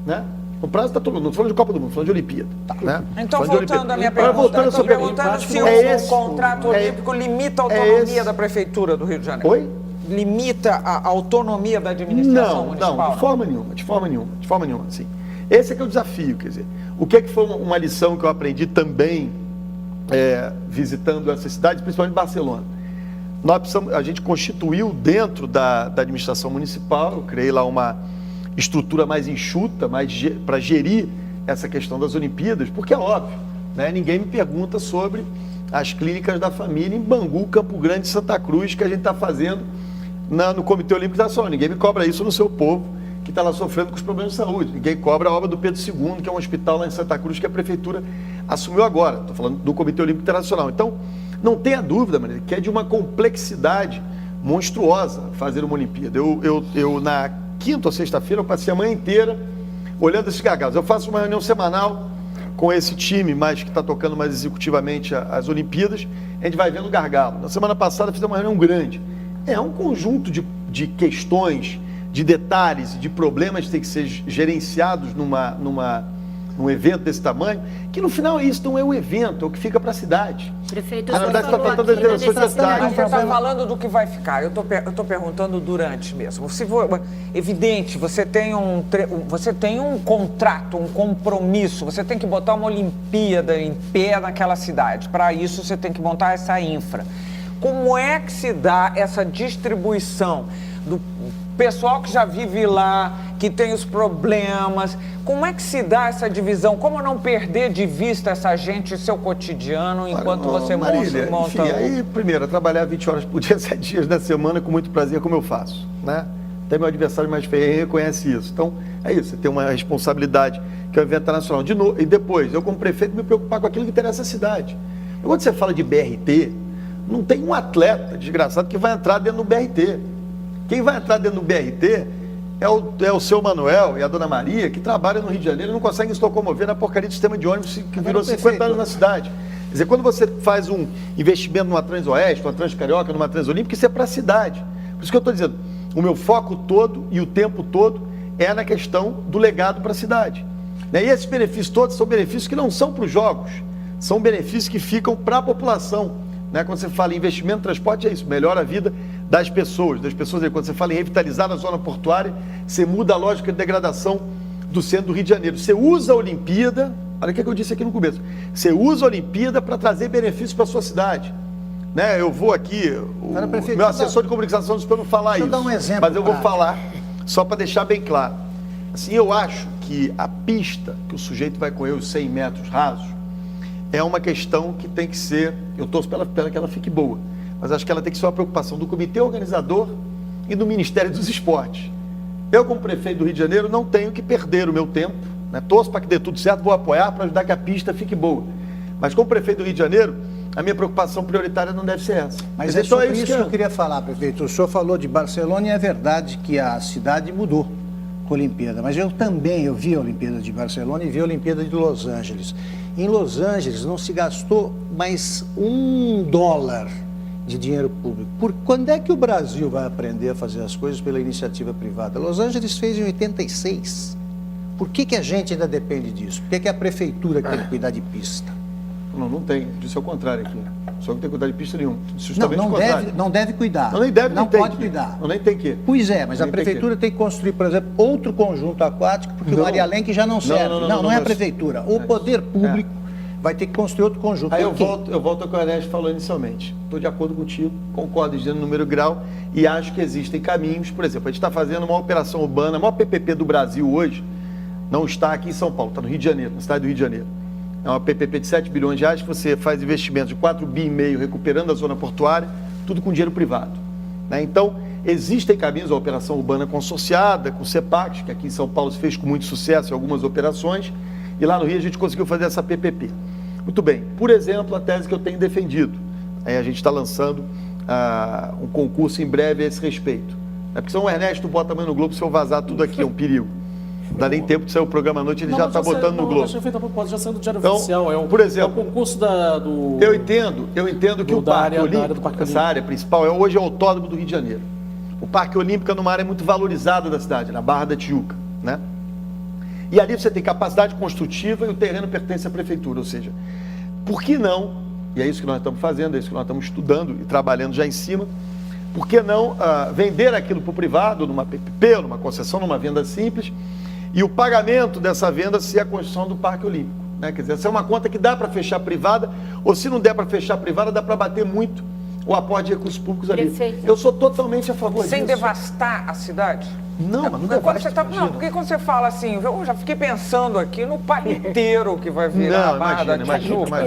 Né? No prazo está todo mundo. Não estou falando de Copa do Mundo, estou falando de Olimpíada. Né? Então, voltando à minha pergunta, estou perguntando se o contrato olímpico limita a autonomia da Prefeitura do Rio de Janeiro. Oi? Limita a autonomia da administração municipal? Não, de forma nenhuma. Assim. Esse é que é o desafio, quer dizer, o que é que foi uma lição que eu aprendi também visitando essas cidades, principalmente Barcelona. A gente constituiu dentro da administração municipal, eu criei lá uma estrutura mais enxuta, para gerir essa questão das Olimpíadas, porque é óbvio, né? Ninguém me pergunta sobre as clínicas da família em Bangu, Campo Grande, Santa Cruz, que a gente está fazendo no Comitê Olímpico Internacional. Ninguém me cobra isso no seu povo, que está lá sofrendo com os problemas de saúde. Ninguém cobra a obra do Pedro II, que é um hospital lá em Santa Cruz, que a prefeitura assumiu agora. Estou falando do Comitê Olímpico Internacional. Então, não tenha dúvida, Maria, que é de uma complexidade monstruosa fazer uma Olimpíada. Eu na quinta ou sexta-feira, eu passei a manhã inteira olhando esses gargalos. Eu faço uma reunião semanal com esse time mais que está tocando mais executivamente as Olimpíadas, a gente vai vendo gargalo. Na semana passada fizemos uma reunião grande. É um conjunto de questões, de detalhes, de problemas que tem que ser gerenciados num evento desse tamanho, que no final é isso, não é o evento, é o que fica para a cidade. Prefeito, Na verdade, está faltando as interações da cidade. Você está falando do que vai ficar, eu estou perguntando durante mesmo. Evidente, você tem um contrato, um compromisso, você tem que botar uma Olimpíada em pé naquela cidade. Para isso, você tem que montar essa infra. Como é que se dá essa distribuição do pessoal que já vive lá, que tem os problemas? Como é que se dá essa divisão? Como não perder de vista essa gente e seu cotidiano enquanto você Marília, monta... Enfim, aí, primeiro, trabalhar 20 horas por dia, 7 dias da semana, com muito prazer, como eu faço, né? Até meu adversário mais feio reconhece isso. Então, é isso, você tem uma responsabilidade, que é o evento internacional. De novo, e depois, eu como prefeito, me preocupar com aquilo que interessa a cidade. Quando você fala de BRT, não tem um atleta desgraçado que vai entrar dentro do BRT. Quem vai entrar dentro do BRT é o seu Manuel e a dona Maria, que trabalham no Rio de Janeiro e não conseguem se locomover na porcaria do sistema de ônibus que virou 50 anos na cidade. Quer dizer, quando você faz um investimento numa Transoeste, numa Transcarioca, numa Transolímpica, isso é para a cidade. Por isso que eu estou dizendo, o meu foco todo e o tempo todo é na questão do legado para a cidade. E esses benefícios todos são benefícios que não são para os jogos, são benefícios que ficam para a população. Quando você fala em investimento em transporte, é isso, melhora a vida das pessoas. Quando você fala em revitalizar a zona portuária, você muda a lógica de degradação do centro do Rio de Janeiro. Você usa a Olimpíada, olha o que eu disse aqui no começo, você usa a Olimpíada para trazer benefícios para a sua cidade. Eu vou aqui, meu assessor de comunicação não falar isso, dar um exemplo, mas eu vou falar, só para deixar bem claro. Assim, eu acho que a pista que o sujeito vai correr os 100 metros rasos, é uma questão que tem que ser, eu torço para que ela fique boa, mas acho que ela tem que ser uma preocupação do comitê organizador e do Ministério dos Esportes. Eu, como prefeito do Rio de Janeiro, não tenho que perder o meu tempo, torço para que dê tudo certo, vou apoiar para ajudar que a pista fique boa. Mas como prefeito do Rio de Janeiro, a minha preocupação prioritária não deve ser essa. Mas é sobre isso que eu queria falar, prefeito. O senhor falou de Barcelona e é verdade que a cidade mudou com a Olimpíada, mas eu vi a Olimpíada de Barcelona e vi a Olimpíada de Los Angeles. Em Los Angeles não se gastou mais $1 de dinheiro público. Quando é que o Brasil vai aprender a fazer as coisas pela iniciativa privada? Los Angeles fez em 86. Por que a gente ainda depende disso? Por que a prefeitura tem que cuidar de pista? Não tem. Disse ao contrário aqui. Só não tem que cuidar de pista nenhuma. Não deve cuidar. Não pode cuidar. Nem tem que. Pois é, mas a prefeitura tem que construir, por exemplo, outro conjunto aquático, porque o Maria Lenk já não serve. Não é a prefeitura. O poder público vai ter que construir outro conjunto. Aí eu volto ao que o Ernesto falou inicialmente. Estou de acordo contigo, concordo dizendo número e grau, e acho que existem caminhos. Por exemplo, a gente está fazendo uma operação urbana, a maior PPP do Brasil hoje, não está aqui em São Paulo, está no Rio de Janeiro, na cidade do Rio de Janeiro. É uma PPP de 7 bilhões de reais que você faz investimentos de 4,5 bi recuperando a zona portuária, tudo com dinheiro privado. Então, existem caminhos, a operação urbana consorciada, com o CEPAC, que aqui em São Paulo se fez com muito sucesso em algumas operações, e lá no Rio a gente conseguiu fazer essa PPP. Muito bem. Por exemplo, a tese que eu tenho defendido. A gente está lançando um concurso em breve a esse respeito. Porque senão o Ernesto bota a mão no Globo, se eu vazar tudo aqui, é um perigo. Não dá nem tempo de sair o programa à noite, ele já está botando no Globo. Já saiu do Diário Oficial. Por exemplo, é o concurso do... Eu entendo que o Parque Olímpico, essa área principal, hoje é o autódromo do Rio de Janeiro. O Parque Olímpico é numa área muito valorizada da cidade, na Barra da Tijuca, E ali você tem capacidade construtiva e o terreno pertence à prefeitura, ou seja, por que não, e é isso que nós estamos fazendo, é isso que nós estamos estudando e trabalhando já em cima, por que não vender aquilo para o privado, numa PPP, numa concessão, numa venda simples, e o pagamento dessa venda ser a construção do Parque Olímpico. Quer dizer, essa é uma conta que dá para fechar privada, ou se não der para fechar privada, dá para bater muito o aporte de recursos públicos ali. Prefeito. Eu sou totalmente a favor disso. Sem devastar a cidade? Não, mas não quando você não, porque quando você fala assim, eu já fiquei pensando aqui no paliteiro que vai virar a Barra da Tijuca.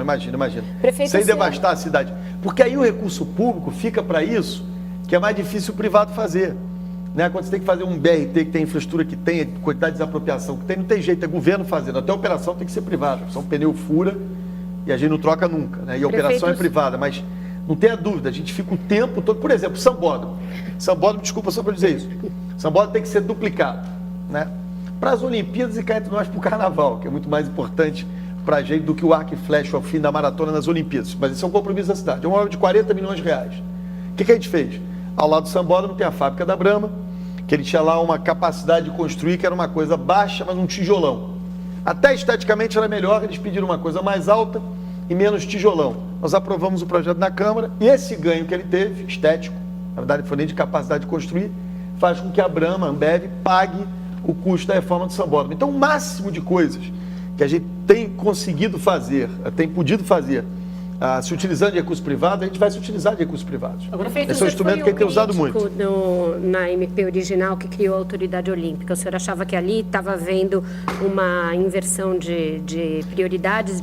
Imagina. Prefeito, sem devastar a cidade. Porque aí o recurso público fica para isso, que é mais difícil o privado fazer. Né? Quando você tem que fazer um BRT que tem infraestrutura que tem, quantidade de desapropriação que tem, não tem jeito, é governo fazendo. Até a operação tem que ser privada. Só um pneu fura e a gente não troca nunca. Né? E a operação é privada, mas não tenha dúvida, a gente fica o tempo todo. Por exemplo, Sambódromo, desculpa só para dizer isso. Sambódromo tem que ser duplicado. Né? Para as Olimpíadas e cá entre nós para o Carnaval, que é muito mais importante para a gente do que o arco e flecha ao fim da maratona nas Olimpíadas. Mas isso é um compromisso da cidade. É uma obra de 40 milhões de reais. O que a gente fez? Ao lado do Sambódromo tem a fábrica da Brahma, que ele tinha lá uma capacidade de construir que era uma coisa baixa, mas um tijolão. Até esteticamente era melhor, eles pediram uma coisa mais alta e menos tijolão. Nós aprovamos o projeto na Câmara e esse ganho que ele teve, estético, na verdade foi nem de capacidade de construir, faz com que a Brahma, a Ambev, pague o custo da reforma do Sambódromo. Então o máximo de coisas que a gente tem conseguido fazer, tem podido fazer, se utilizando de recursos privados, a gente vai se utilizar de recursos privados. Prefeito, esse é um instrumento que tem usado muito. Na MP original que criou a Autoridade Olímpica, o senhor achava que ali estava havendo uma inversão de prioridades,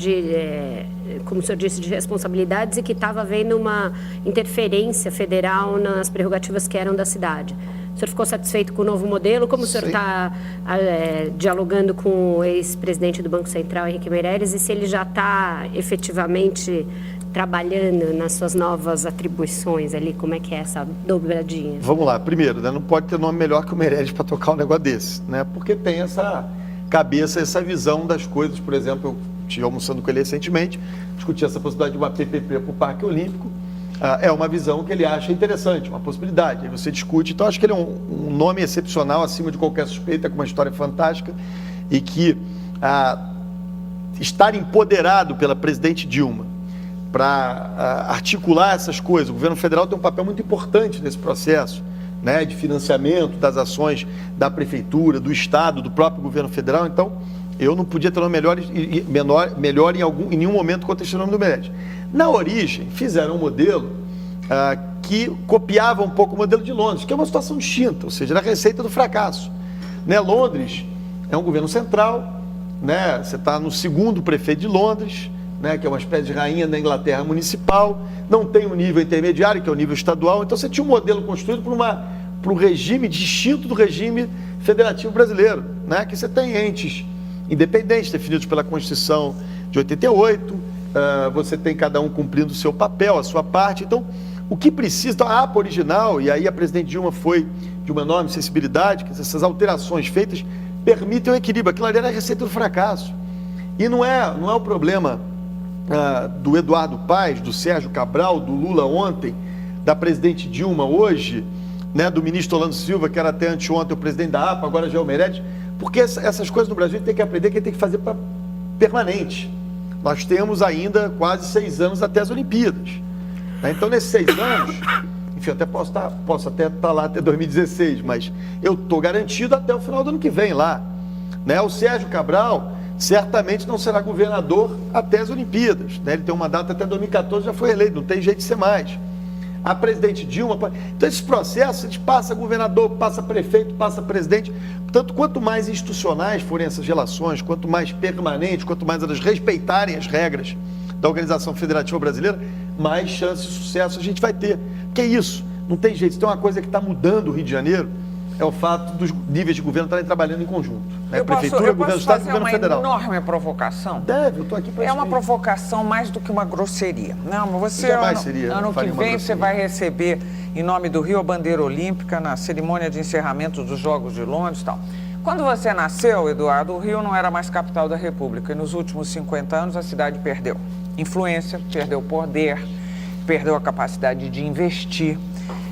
como o senhor disse, de responsabilidades, e que estava havendo uma interferência federal nas prerrogativas que eram da cidade. O senhor ficou satisfeito com o novo modelo? Como o senhor está dialogando com o ex-presidente do Banco Central, Henrique Meirelles, e se ele já está efetivamente trabalhando nas suas novas atribuições ali? Como é que é essa dobradinha? Vamos lá. Primeiro, né, não pode ter nome melhor que o Meirelles para tocar um negócio desse, né? Porque tem essa cabeça, essa visão das coisas. Por exemplo, eu estive almoçando com ele recentemente, discuti essa possibilidade de uma PPP para o Parque Olímpico. É uma visão que ele acha interessante, uma possibilidade. Aí você discute. Então, acho que ele é um nome excepcional, acima de qualquer suspeita, com uma história fantástica, e que estar empoderado pela presidente Dilma para articular essas coisas. O governo federal tem um papel muito importante nesse processo, né, de financiamento das ações da prefeitura, do estado, do próprio governo federal. Então, eu não podia ter nome melhor em nenhum momento quanto esse nome do Meirelles. Na origem, fizeram um modelo que copiava um pouco o modelo de Londres, que é uma situação distinta, ou seja, era a receita do fracasso. Né? Londres é um governo central, né? Você está no segundo prefeito de Londres, né? Que é uma espécie de rainha da Inglaterra municipal, não tem um nível intermediário, que é o nível estadual, então você tinha um modelo construído por um regime distinto do regime federativo brasileiro, né? Que você tem entes independentes definidos pela Constituição de 88, você tem cada um cumprindo o seu papel, a sua parte. Então, o que precisa, então, a APA original, e aí a presidente Dilma foi de uma enorme sensibilidade, que essas alterações feitas permitem o equilíbrio. Aquilo ali era a receita do fracasso. E não é o problema do Eduardo Paes, do Sérgio Cabral, do Lula ontem, da presidente Dilma hoje, né, do ministro Orlando Silva, que era até anteontem o presidente da APA, agora já é o Meirelles, porque essas coisas no Brasil a gente tem que aprender que a gente tem que fazer permanente. Nós temos ainda quase 6 anos até as Olimpíadas. Né? Então, nesses 6 anos, enfim, eu até posso até estar lá até 2016, mas eu estou garantido até o final do ano que vem lá. Né? O Sérgio Cabral certamente não será governador até as Olimpíadas. Né? Ele tem uma data até 2014, já foi eleito, não tem jeito de ser mais. A presidente Dilma... Então, esses processos, a gente passa governador, passa prefeito, passa presidente. Portanto, quanto mais institucionais forem essas relações, quanto mais permanentes, quanto mais elas respeitarem as regras da Organização Federativa Brasileira, mais chance de sucesso a gente vai ter. Porque é isso, não tem jeito. Se tem uma coisa que está mudando o Rio de Janeiro, é o fato dos níveis de governo estarem trabalhando em conjunto. Né? Prefeitura, governo do Estado e governo federal. Uma enorme provocação? Deve, eu estou aqui para isso. É uma provocação mais do que uma grosseria. Não, mas você, ano que vem, você vai receber, em nome do Rio, a bandeira olímpica na cerimônia de encerramento dos Jogos de Londres e tal. Quando você nasceu, Eduardo, o Rio não era mais capital da República. E nos últimos 50 anos, a cidade perdeu influência, perdeu poder, perdeu a capacidade de investir.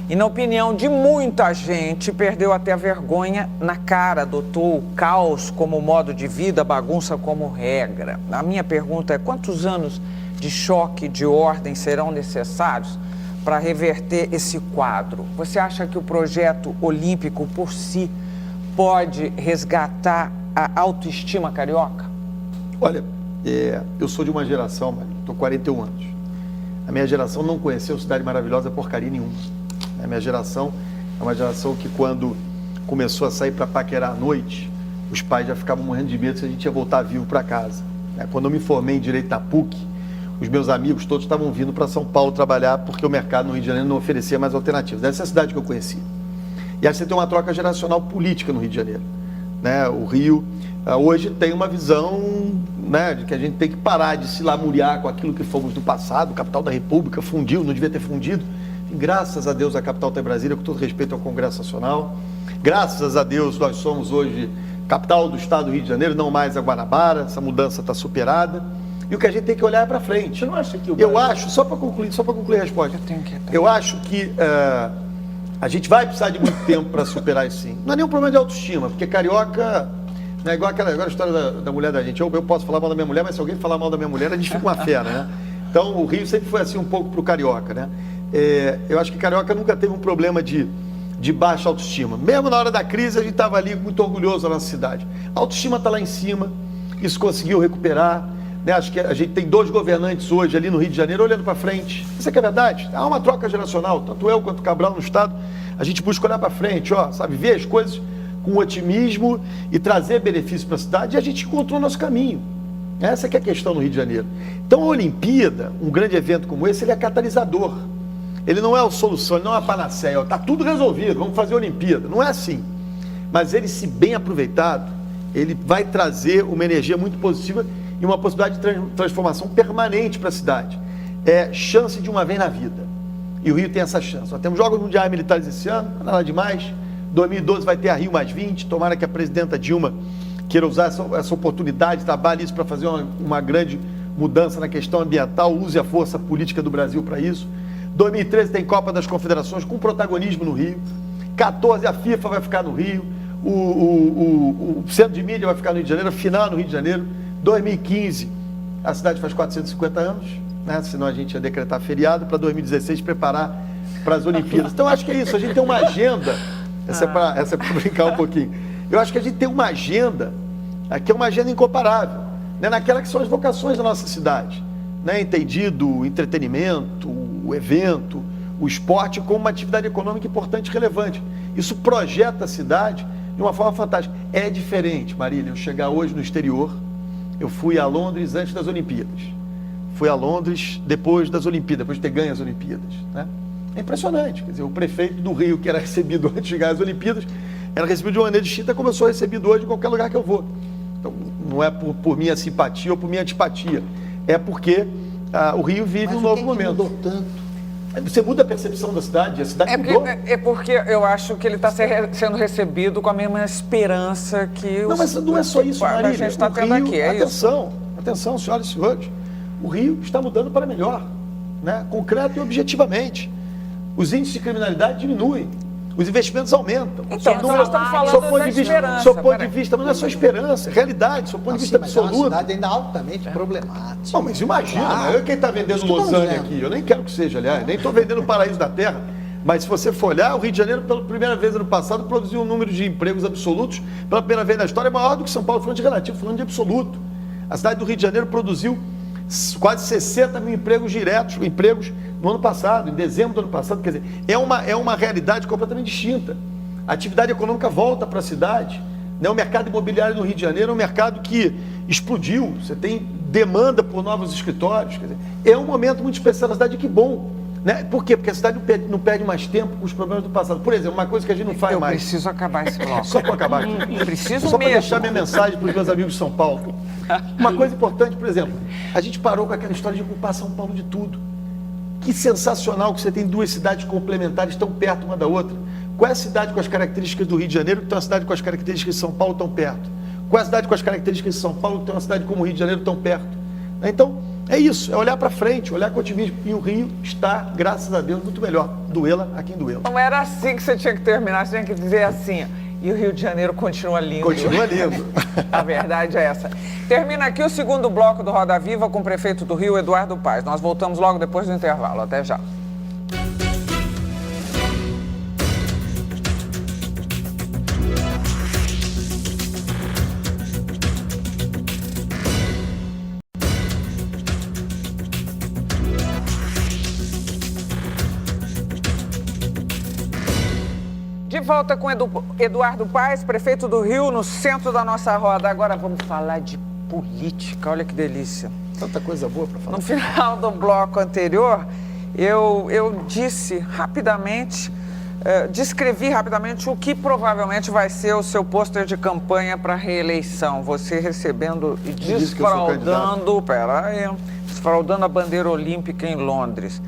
E, na opinião de muita gente, perdeu até a vergonha na cara, adotou o caos como modo de vida, a bagunça como regra. A minha pergunta é: quantos anos de choque de ordem serão necessários para reverter esse quadro? Você acha que o projeto olímpico por si pode resgatar a autoestima carioca? Olha, eu sou de uma geração, estou 41 anos. A minha geração não conheceu Cidade Maravilhosa porcaria nenhuma. A minha geração é uma geração que, quando começou a sair para paquerar à noite, os pais já ficavam morrendo de medo se a gente ia voltar vivo para casa. Quando eu me formei em Direito na PUC, os meus amigos todos estavam vindo para São Paulo trabalhar porque o mercado no Rio de Janeiro não oferecia mais alternativas. Essa é a cidade que eu conheci. E aí você tem uma troca geracional política no Rio de Janeiro. O Rio hoje tem uma visão, de que a gente tem que parar de se lamuriar com aquilo que fomos do passado. Capital da República fundiu, não devia ter fundido. E graças a Deus a capital está em Brasília, com todo respeito ao Congresso Nacional. Graças a Deus nós somos hoje capital do estado do Rio de Janeiro, não mais a Guanabara. Essa mudança está superada. E o que a gente tem que olhar é para frente. Você não acha que Eu acho, só para concluir a resposta, eu acho que a gente vai precisar de muito tempo para superar isso, sim. Não é nenhum problema de autoestima, porque carioca não é igual aquela história da mulher da gente. Eu posso falar mal da minha mulher, mas se alguém falar mal da minha mulher, a gente fica uma fera, né? Então o Rio sempre foi assim um pouco para o carioca, né? Eu acho que carioca nunca teve um problema de baixa autoestima. Mesmo na hora da crise, a gente estava ali muito orgulhoso da nossa cidade. A autoestima está lá em cima, isso conseguiu recuperar. Acho que a gente tem 2 governantes hoje ali no Rio de Janeiro olhando para frente. Isso é que é verdade. Há uma troca geracional, tanto eu quanto o Cabral no estado, a gente busca olhar para frente, ver as coisas com otimismo e trazer benefício para a cidade, e a gente encontrou o nosso caminho. Essa que é a questão no Rio de Janeiro. Então a Olimpíada, um grande evento como esse, ele é catalisador. Ele não é a solução, ele não é a panaceia. Está tudo resolvido, vamos fazer a Olimpíada. Não é assim. Mas ele, se bem aproveitado, ele vai trazer uma energia muito positiva e uma possibilidade de transformação permanente para a cidade. É chance de uma vez na vida. E o Rio tem essa chance. Nós temos Jogos Mundiais Militares esse ano, não é nada demais. 2012 vai ter a Rio +20. Tomara que a presidenta Dilma queira usar essa oportunidade, trabalhe isso para fazer uma grande mudança na questão ambiental, use a força política do Brasil para isso. 2013 tem Copa das Confederações com protagonismo no Rio. 14 a FIFA vai ficar no Rio. O centro de mídia vai ficar no Rio de Janeiro, a final no Rio de Janeiro. 2015, a cidade faz 450 anos, senão a gente ia decretar feriado, para 2016 preparar para as Olimpíadas. Então, acho que é isso, a gente tem uma agenda, essa é para brincar um pouquinho, eu acho que a gente tem uma agenda, que é uma agenda incomparável, naquela que são as vocações da nossa cidade, entendido o entretenimento, o evento, o esporte como uma atividade econômica importante e relevante. Isso projeta a cidade de uma forma fantástica. É diferente, Marília, eu chegar hoje no exterior. Eu fui a Londres antes das Olimpíadas. Fui a Londres depois das Olimpíadas, depois de ter ganho as Olimpíadas. É impressionante. Quer dizer, o prefeito do Rio, que era recebido antes de ganhar as Olimpíadas, era recebido de uma maneira distinta como eu sou recebido hoje em qualquer lugar que eu vou. Então, não é por minha simpatia ou por minha antipatia. É porque o Rio vive um novo momento. Mudou tanto? Você muda a percepção da cidade, a cidade mudou. É porque eu acho que ele está sendo recebido com a mesma esperança que Não, mas não é só isso, Marília. A gente está tendo aqui, Atenção, senhoras e senhores. O Rio está mudando para melhor, concreto e objetivamente. Os índices de criminalidade diminuem, os investimentos aumentam. Então, nós estamos falando da esperança. Sob ponto de vista, mas não é só esperança, é realidade, sob ponto de vista absoluto. É uma cidade ainda altamente problemática. Não, mas imagina, quem está vendendo Lausanne aqui, eu nem quero que seja, aliás, nem estou vendendo o paraíso da terra, mas se você for olhar, o Rio de Janeiro, pela primeira vez ano passado, produziu um número de empregos absolutos, pela primeira vez na história, maior do que São Paulo, falando de relativo, falando de absoluto. A cidade do Rio de Janeiro produziu quase 60 mil empregos diretos, no ano passado, em dezembro do ano passado. Quer dizer, é uma realidade completamente distinta. A atividade econômica volta para a cidade. O mercado imobiliário no Rio de Janeiro é um mercado que explodiu. Você tem demanda por novos escritórios. Quer dizer, é um momento muito especial na cidade, que bom. Por quê? Porque a cidade não perde mais tempo com os problemas do passado. Por exemplo, uma coisa que a gente não faz mais. Eu preciso acabar esse bloco. Só para acabar aqui. Preciso Só mesmo. para deixar minha mensagem para os meus amigos de São Paulo. Uma coisa importante, por exemplo, a gente parou com aquela história de culpar São Paulo de tudo. Que sensacional que você tem 2 cidades complementares tão perto uma da outra. Qual é a cidade com as características do Rio de Janeiro que tem uma cidade com as características de São Paulo tão perto? Qual é a cidade com as características de São Paulo que tem uma cidade como o Rio de Janeiro tão perto? Então, é isso, é olhar para frente, olhar com otimismo. E o Rio está, graças a Deus, muito melhor. Doela a quem doela. Não era assim que você tinha que terminar, você tinha que dizer assim: e o Rio de Janeiro continua lindo. Continua lindo. A verdade é essa. Termina aqui o segundo bloco do Roda Viva com o prefeito do Rio, Eduardo Paes. Nós voltamos logo depois do intervalo. Até já. De volta com Eduardo Paes, prefeito do Rio, no centro da nossa roda. Agora vamos falar de política, olha que delícia. Tanta coisa boa para falar. No final do bloco anterior, eu disse rapidamente, descrevi rapidamente o que provavelmente vai ser o seu pôster de campanha para a reeleição. Você recebendo e desfraudando a bandeira olímpica em Londres.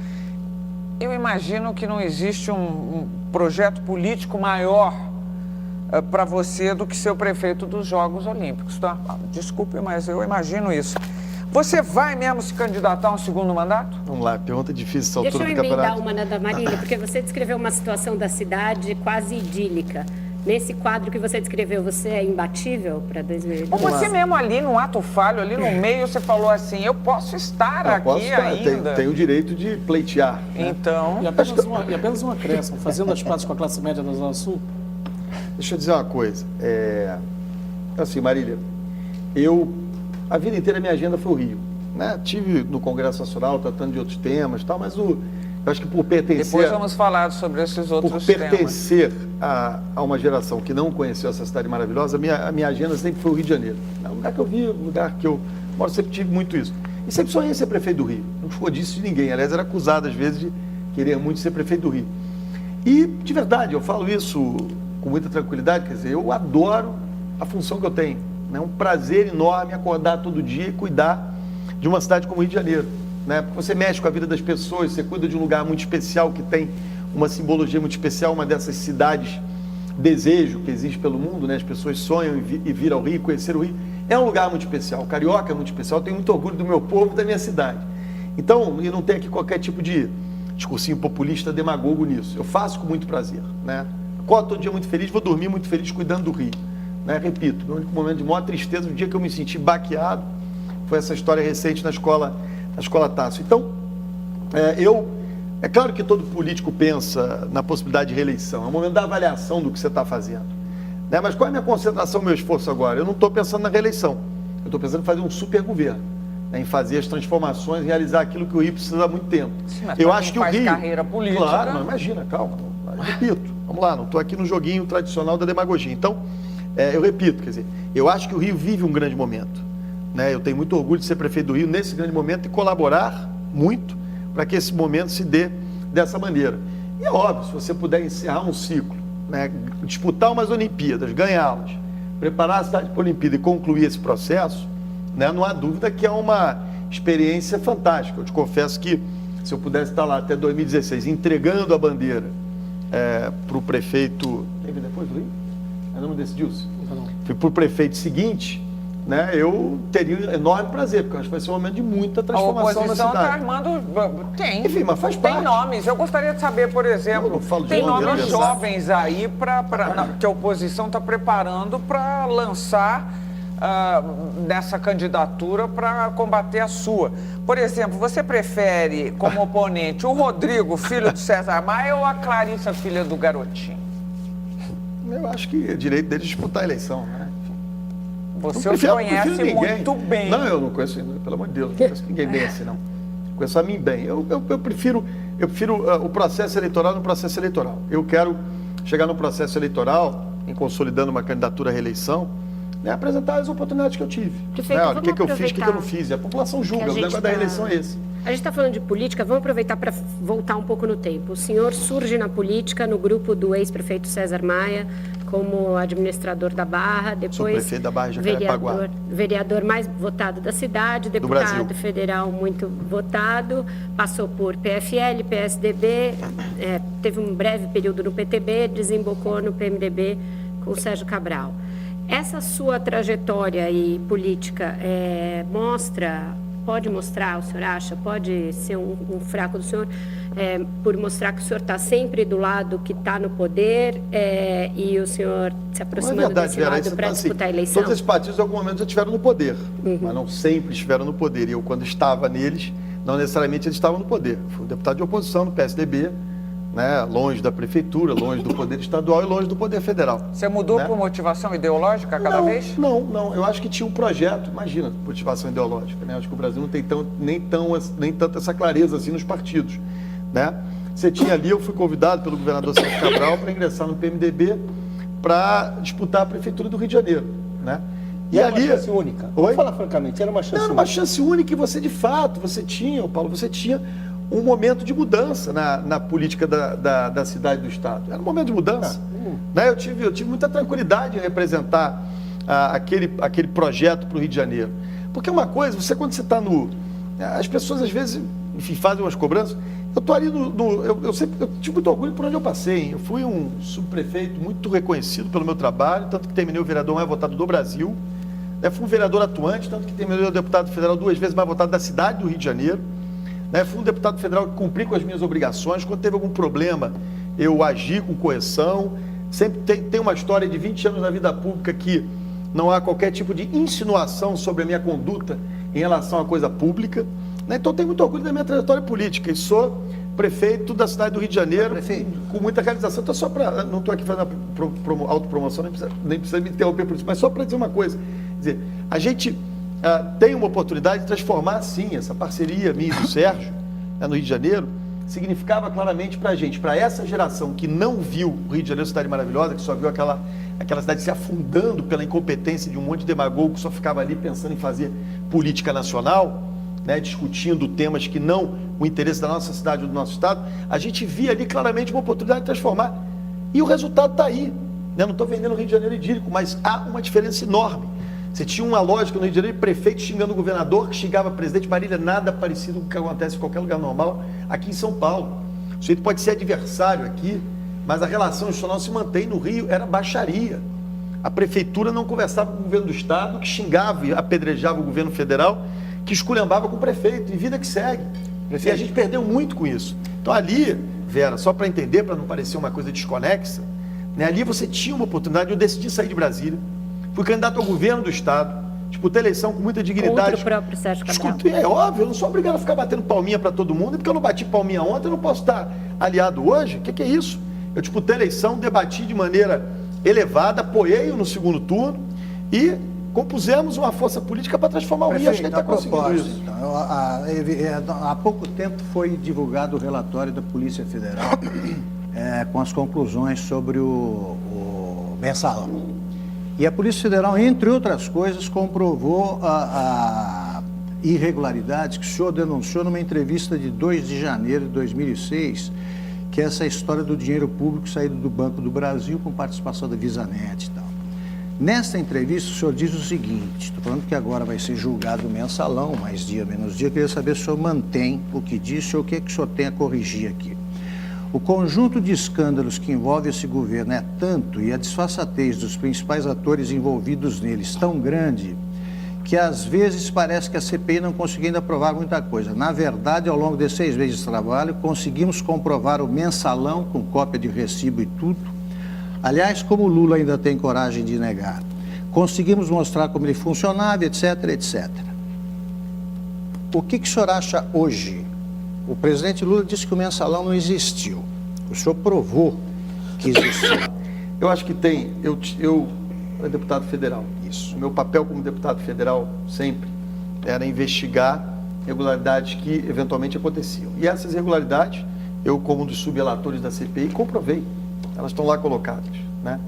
Eu imagino que não existe um projeto político maior para você do que ser o prefeito dos Jogos Olímpicos, tá? Desculpe, mas eu imagino isso. Você vai mesmo se candidatar a um segundo mandato? Vamos lá, pergunta difícil essa altura do campeonato. Deixa eu campeonato. emendar uma da Marília, porque você descreveu uma situação da cidade quase idílica. Nesse quadro que você descreveu, você é imbatível para 2012? Ou você mesmo ali no ato falho, ali no meio, você falou assim, eu posso estar aqui ainda. Tem o direito de pleitear. Né? Então... E apenas um acréscimo, fazendo as pazes com a classe média da Zona Sul? Deixa eu dizer uma coisa. Assim, Marília, a vida inteira minha agenda foi o Rio. Né? Tive no Congresso Nacional tratando de outros temas e tal, mas eu acho que por pertencer... Depois vamos falar sobre esses outros temas. Por pertencer a uma geração que não conheceu essa cidade maravilhosa, a minha agenda sempre foi o Rio de Janeiro. É um lugar que eu vivo, um lugar que eu moro, sempre tive muito isso. E sempre sonhei ser prefeito do Rio. Não ficou disso de ninguém. Aliás, era acusado às vezes de querer muito ser prefeito do Rio. E, de verdade, eu falo isso com muita tranquilidade, quer dizer, eu adoro a função que eu tenho. É um prazer enorme acordar todo dia e cuidar de uma cidade como o Rio de Janeiro. Né? Porque você mexe com a vida das pessoas, você cuida de um lugar muito especial que tem uma simbologia muito especial, uma dessas cidades desejo que existe pelo mundo, né? As pessoas sonham em vir ao Rio, conhecer o Rio. É um lugar muito especial, o Carioca é muito especial, eu tenho muito orgulho do meu povo e da minha cidade. Então, e não tem aqui qualquer tipo de discursinho populista, demagogo nisso. Eu faço com muito prazer. Né? Acordo todo dia muito feliz, vou dormir muito feliz cuidando do Rio. Né? Repito, o único momento de maior tristeza, o dia que eu me senti baqueado, foi essa história recente na escola Tasso. Então, é claro que todo político pensa na possibilidade de reeleição, é o momento da avaliação do que você está fazendo. Né? Mas qual é a minha concentração, meu esforço agora? Eu não estou pensando na reeleição, eu estou pensando em fazer um super governo, né? Em fazer as transformações, realizar aquilo que o Rio precisa há muito tempo. Sim, mas eu acho que o Rio... carreira política. Claro, não, imagina, calma, repito, vamos lá, não estou aqui no joguinho tradicional da demagogia. Então, eu repito, quer dizer, eu acho que o Rio vive um grande momento. Né? Eu tenho muito orgulho de ser prefeito do Rio nesse grande momento e colaborar muito para que esse momento se dê dessa maneira. E é óbvio, se você puder encerrar um ciclo, né? Disputar umas Olimpíadas, ganhá-las, preparar a cidade para a Olimpíada e concluir esse processo, né? Não há dúvida que é uma experiência fantástica. Eu te confesso que se eu pudesse estar lá até 2016 entregando a bandeira para o prefeito... Teve depois do Rio? Ainda não decidiu-se? Fui para o prefeito seguinte... Né, eu teria um enorme prazer, porque eu acho que vai ser um momento de muita transformação na cidade. A oposição está armando... Tem. Enfim, mas faz parte. Tem nomes. Eu gostaria de saber, por exemplo, tem nomes jovens aí que a oposição está preparando para lançar nessa candidatura para combater a sua. Por exemplo, você prefere como oponente o Rodrigo, filho do César Maia, ou a Clarissa, filha do Garotinho? Eu acho que é direito deles disputar a eleição, né? Você os conhece muito bem. Não, eu não conheço, pelo amor de Deus, não conheço ninguém bem assim, não. Conheço a mim bem. Eu prefiro o processo eleitoral no processo eleitoral. Eu quero chegar no processo eleitoral, em consolidando uma candidatura à reeleição, né, apresentar as oportunidades que eu tive. Prefeito, né, o que eu fiz, o que eu não fiz. E a população julga, o negócio da reeleição é esse. A gente está falando de política, vamos aproveitar para voltar um pouco no tempo. O senhor surge na política no grupo do ex-prefeito César Maia, como administrador da Barra, depois da Barra, vereador mais votado da cidade, deputado federal muito votado, passou por PFL, PSDB, teve um breve período no PTB, desembocou no PMDB com o Sérgio Cabral. Essa sua trajetória e política pode mostrar, o senhor acha, pode ser um fraco do senhor, por mostrar que o senhor está sempre do lado que está no poder e o senhor se aproximando desse lado para disputar a eleição? Todos esses partidos, em algum momento, já estiveram no poder, mas não sempre estiveram no poder. E eu, quando estava neles, não necessariamente eles estavam no poder. Fui deputado de oposição no PSDB, né, longe da prefeitura, longe do poder estadual e longe do poder federal. Você mudou, né, por motivação ideológica cada vez? Não. Eu acho que tinha um projeto, imagina, motivação ideológica. Né? Acho que o Brasil não tem nem tanto essa clareza assim nos partidos. Né? você tinha ali, eu fui convidado pelo governador Sérgio Cabral para ingressar no PMDB para disputar a prefeitura do Rio de Janeiro, né? E era uma chance única. Oi? Vamos falar francamente, era uma chance única. Era uma chance única e você, de fato, Paulo, você tinha um momento de mudança na política da cidade e do Estado. Era um momento de mudança. Né? Eu tive muita tranquilidade em representar aquele projeto para o Rio de Janeiro. Porque uma coisa, quando você está no... As pessoas, às vezes, enfim, fazem umas cobranças. Eu estou ali eu tive muito orgulho por onde eu passei. Hein? Eu fui um subprefeito muito reconhecido pelo meu trabalho, tanto que terminei o vereador mais votado do Brasil. Né? Fui um vereador atuante, tanto que terminei o deputado federal 2 vezes mais votado da cidade do Rio de Janeiro. Né? Fui um deputado federal que cumpri com as minhas obrigações. Quando teve algum problema, eu agi com correção. Sempre tem uma história de 20 anos na vida pública que não há qualquer tipo de insinuação sobre a minha conduta em relação à coisa pública. Né? Então, tenho muito orgulho da minha trajetória política e sou prefeito da cidade do Rio de Janeiro com muita realização. Então, não estou aqui fazendo autopromoção, nem precisa me interromper por isso, mas só para dizer uma coisa. Quer dizer, a gente tem uma oportunidade de transformar, sim, essa parceria minha e do Sérgio, no Rio de Janeiro, significava claramente para a gente, para essa geração que não viu o Rio de Janeiro cidade maravilhosa, que só viu aquela cidade se afundando pela incompetência de um monte de demagogo que só ficava ali pensando em fazer política nacional, né, discutindo temas que não o interesse da nossa cidade ou do nosso estado, a gente via ali claramente uma oportunidade de transformar. E o resultado está aí. Né? Não estou vendendo o Rio de Janeiro idílico, mas há uma diferença enorme. Você tinha uma lógica no Rio de Janeiro de prefeito xingando o governador, que xingava o presidente. Marília, nada parecido com o que acontece em qualquer lugar normal aqui em São Paulo. O sujeito pode ser adversário aqui, mas a relação institucional se mantém. No Rio, era baixaria. A prefeitura não conversava com o governo do estado, que xingava e apedrejava o governo federal, que esculhambava com o prefeito, e vida que segue. E a gente perdeu muito com isso. Então ali, Vera, só para entender, para não parecer uma coisa desconexa, né, ali você tinha uma oportunidade. Eu decidi sair de Brasília, fui candidato ao governo do estado, disputei a eleição com muita dignidade. Contra o próprio Sérgio Cabral. É óbvio, eu não sou obrigado a ficar batendo palminha para todo mundo, e porque eu não bati palminha ontem, eu não posso estar aliado hoje. O que é isso? Eu disputei a eleição, debati de maneira elevada, apoiei-o no segundo turno e compusemos uma força política para transformar o Rio. Acho que ele está conseguindo isso. Então, há pouco tempo foi divulgado o relatório da Polícia Federal com as conclusões sobre o mensalão. E a Polícia Federal, entre outras coisas, comprovou a irregularidades que o senhor denunciou numa entrevista de 2 de janeiro de 2006, que é essa história do dinheiro público saído do Banco do Brasil com participação da Visanet e tal. Nesta entrevista, o senhor diz o seguinte, estou falando que agora vai ser julgado o mensalão, mais dia, menos dia, eu queria saber se o senhor mantém o que disse ou o que é que o senhor tem a corrigir aqui. O conjunto de escândalos que envolve esse governo é tanto e a disfarçatez dos principais atores envolvidos neles tão grande que às vezes parece que a CPI não conseguiu ainda provar muita coisa. Na verdade, ao longo de 6 meses de trabalho, conseguimos comprovar o mensalão com cópia de recibo e tudo. Aliás, como o Lula ainda tem coragem de negar. Conseguimos mostrar como ele funcionava, etc, etc. O que o senhor acha hoje? O presidente Lula disse que o mensalão não existiu. O senhor provou que existiu. Eu acho que tem. Eu deputado federal. Isso. O meu papel como deputado federal sempre era investigar irregularidades que eventualmente aconteciam. E essas irregularidades, eu como um dos subrelatores da CPI, comprovei. Elas estão lá colocadas. Né?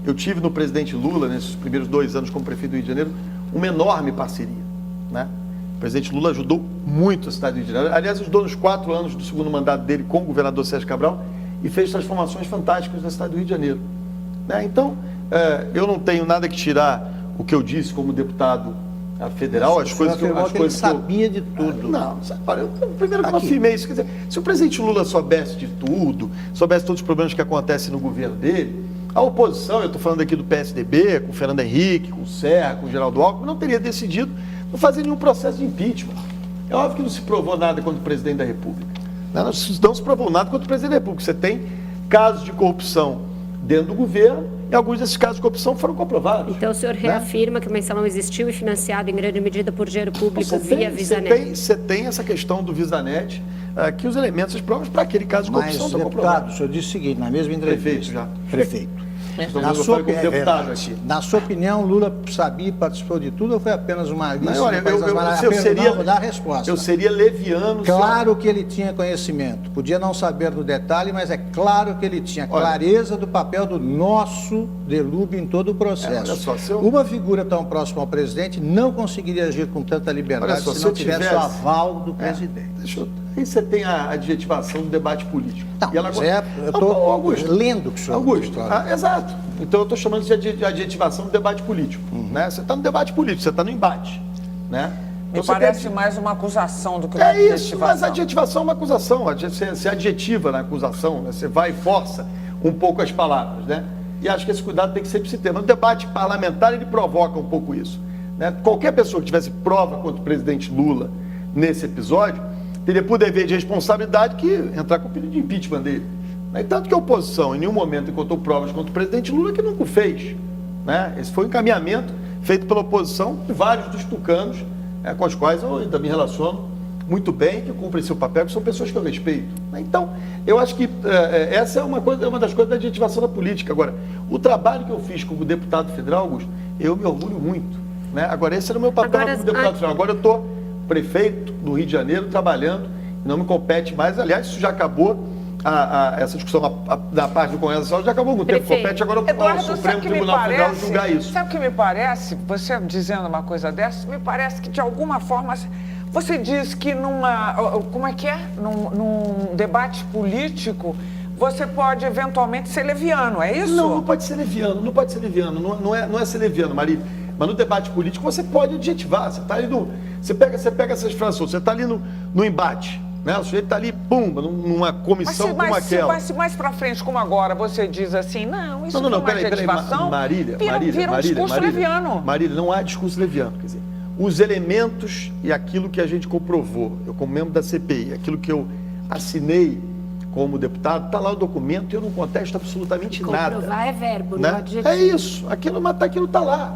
Eu tive no presidente Lula, nesses primeiros 2 anos como prefeito do Rio de Janeiro, uma enorme parceria. Né? O presidente Lula ajudou muito a cidade do Rio de Janeiro. Aliás, ajudou nos 4 anos do segundo mandato dele com o governador Sérgio Cabral e fez transformações fantásticas na cidade do Rio de Janeiro. Né? Então, eu não tenho nada que tirar o que eu disse como deputado federal, as coisas que ele sabia de tudo. Não, primeiro que eu não afirmei isso. Quer dizer, se o presidente Lula soubesse de tudo, soubesse todos os problemas que acontecem no governo dele, a oposição, eu estou falando aqui do PSDB, com o Fernando Henrique, com o Serra, com o Geraldo Alckmin, não teria decidido não fazer nenhum processo de impeachment. É óbvio que não se provou nada contra o presidente da República. Não se provou nada contra o presidente da República. Você tem casos de corrupção dentro do governo, e alguns desses casos de corrupção foram comprovados. Então o senhor reafirma que o mensalão existiu e financiado em grande medida por dinheiro público via Visanet? Você tem essa questão do Visanet, que os elementos, as provas para aquele caso de corrupção estão comprovados. O senhor disse o seguinte, na mesma entrevista. Prefeito já. Prefeito. Na sua opinião, Lula sabia e participou de tudo ou foi apenas uma lista? Não, olha, vou dar a resposta. Eu seria leviano. Claro que ele tinha conhecimento. Podia não saber do detalhe, mas é claro que ele tinha clareza do papel do nosso Delúbio em todo o processo. Olha só, Uma figura tão próxima ao presidente não conseguiria agir com tanta liberdade se não tivesse o aval do presidente. Aí você tem a adjetivação do debate político. Não, eu estou lendo o que o senhor... Augusto, exato. Então eu estou chamando de adjetivação do debate político. Né? Você está no debate político, você está no embate. Né? Me parece mais uma acusação do que uma adjetivação. Isso, mas a adjetivação é uma acusação. Você adjetiva na acusação, né? Você vai e força um pouco as palavras. Né? E acho que esse cuidado tem que sempre se ter. Mas o debate parlamentar, ele provoca um pouco isso. Né? Qualquer pessoa que tivesse prova contra o presidente Lula nesse episódio, teria por dever de responsabilidade que entrar com o pedido de impeachment dele. Né? Tanto que a oposição, em nenhum momento, encontrou provas contra o presidente Lula, que nunca o fez. Né? Esse foi um encaminhamento feito pela oposição de vários dos tucanos, com os quais eu ainda me relaciono muito bem, que cumprem seu papel, que são pessoas que eu respeito. Né? Então, eu acho que essa é uma das coisas da adjetivação da política. Agora, o trabalho que eu fiz como deputado federal, Augusto, eu me orgulho muito. Né? Agora, esse era o meu papel como deputado federal. Agora eu estou prefeito do Rio de Janeiro trabalhando, não me compete mais. Aliás, isso já acabou, essa discussão da parte do Congresso Nacional já acabou há algum tempo. Compete agora ao Supremo Tribunal Federal julgar isso. Sabe o que me parece, você dizendo uma coisa dessa, me parece que de alguma forma você diz que num debate político você pode eventualmente ser leviano, é isso? Não pode ser leviano, não é ser leviano, Maria. Mas no debate político você pode adjetivar, você está ali você pega essas frases, você está ali no embate, né? O sujeito está ali, pumba, numa comissão como aquela. Mas se mais para frente, como agora, você diz assim, não, isso não é uma adjetivação, Marília, vira um discurso leviano. Marília, não há discurso leviano, quer dizer, os elementos e aquilo que a gente comprovou, eu como membro da CPI, aquilo que eu assinei como deputado, está lá o documento e eu não contesto absolutamente nada. Comprovar é verbo, né? não adjetivo. É isso, aquilo está lá.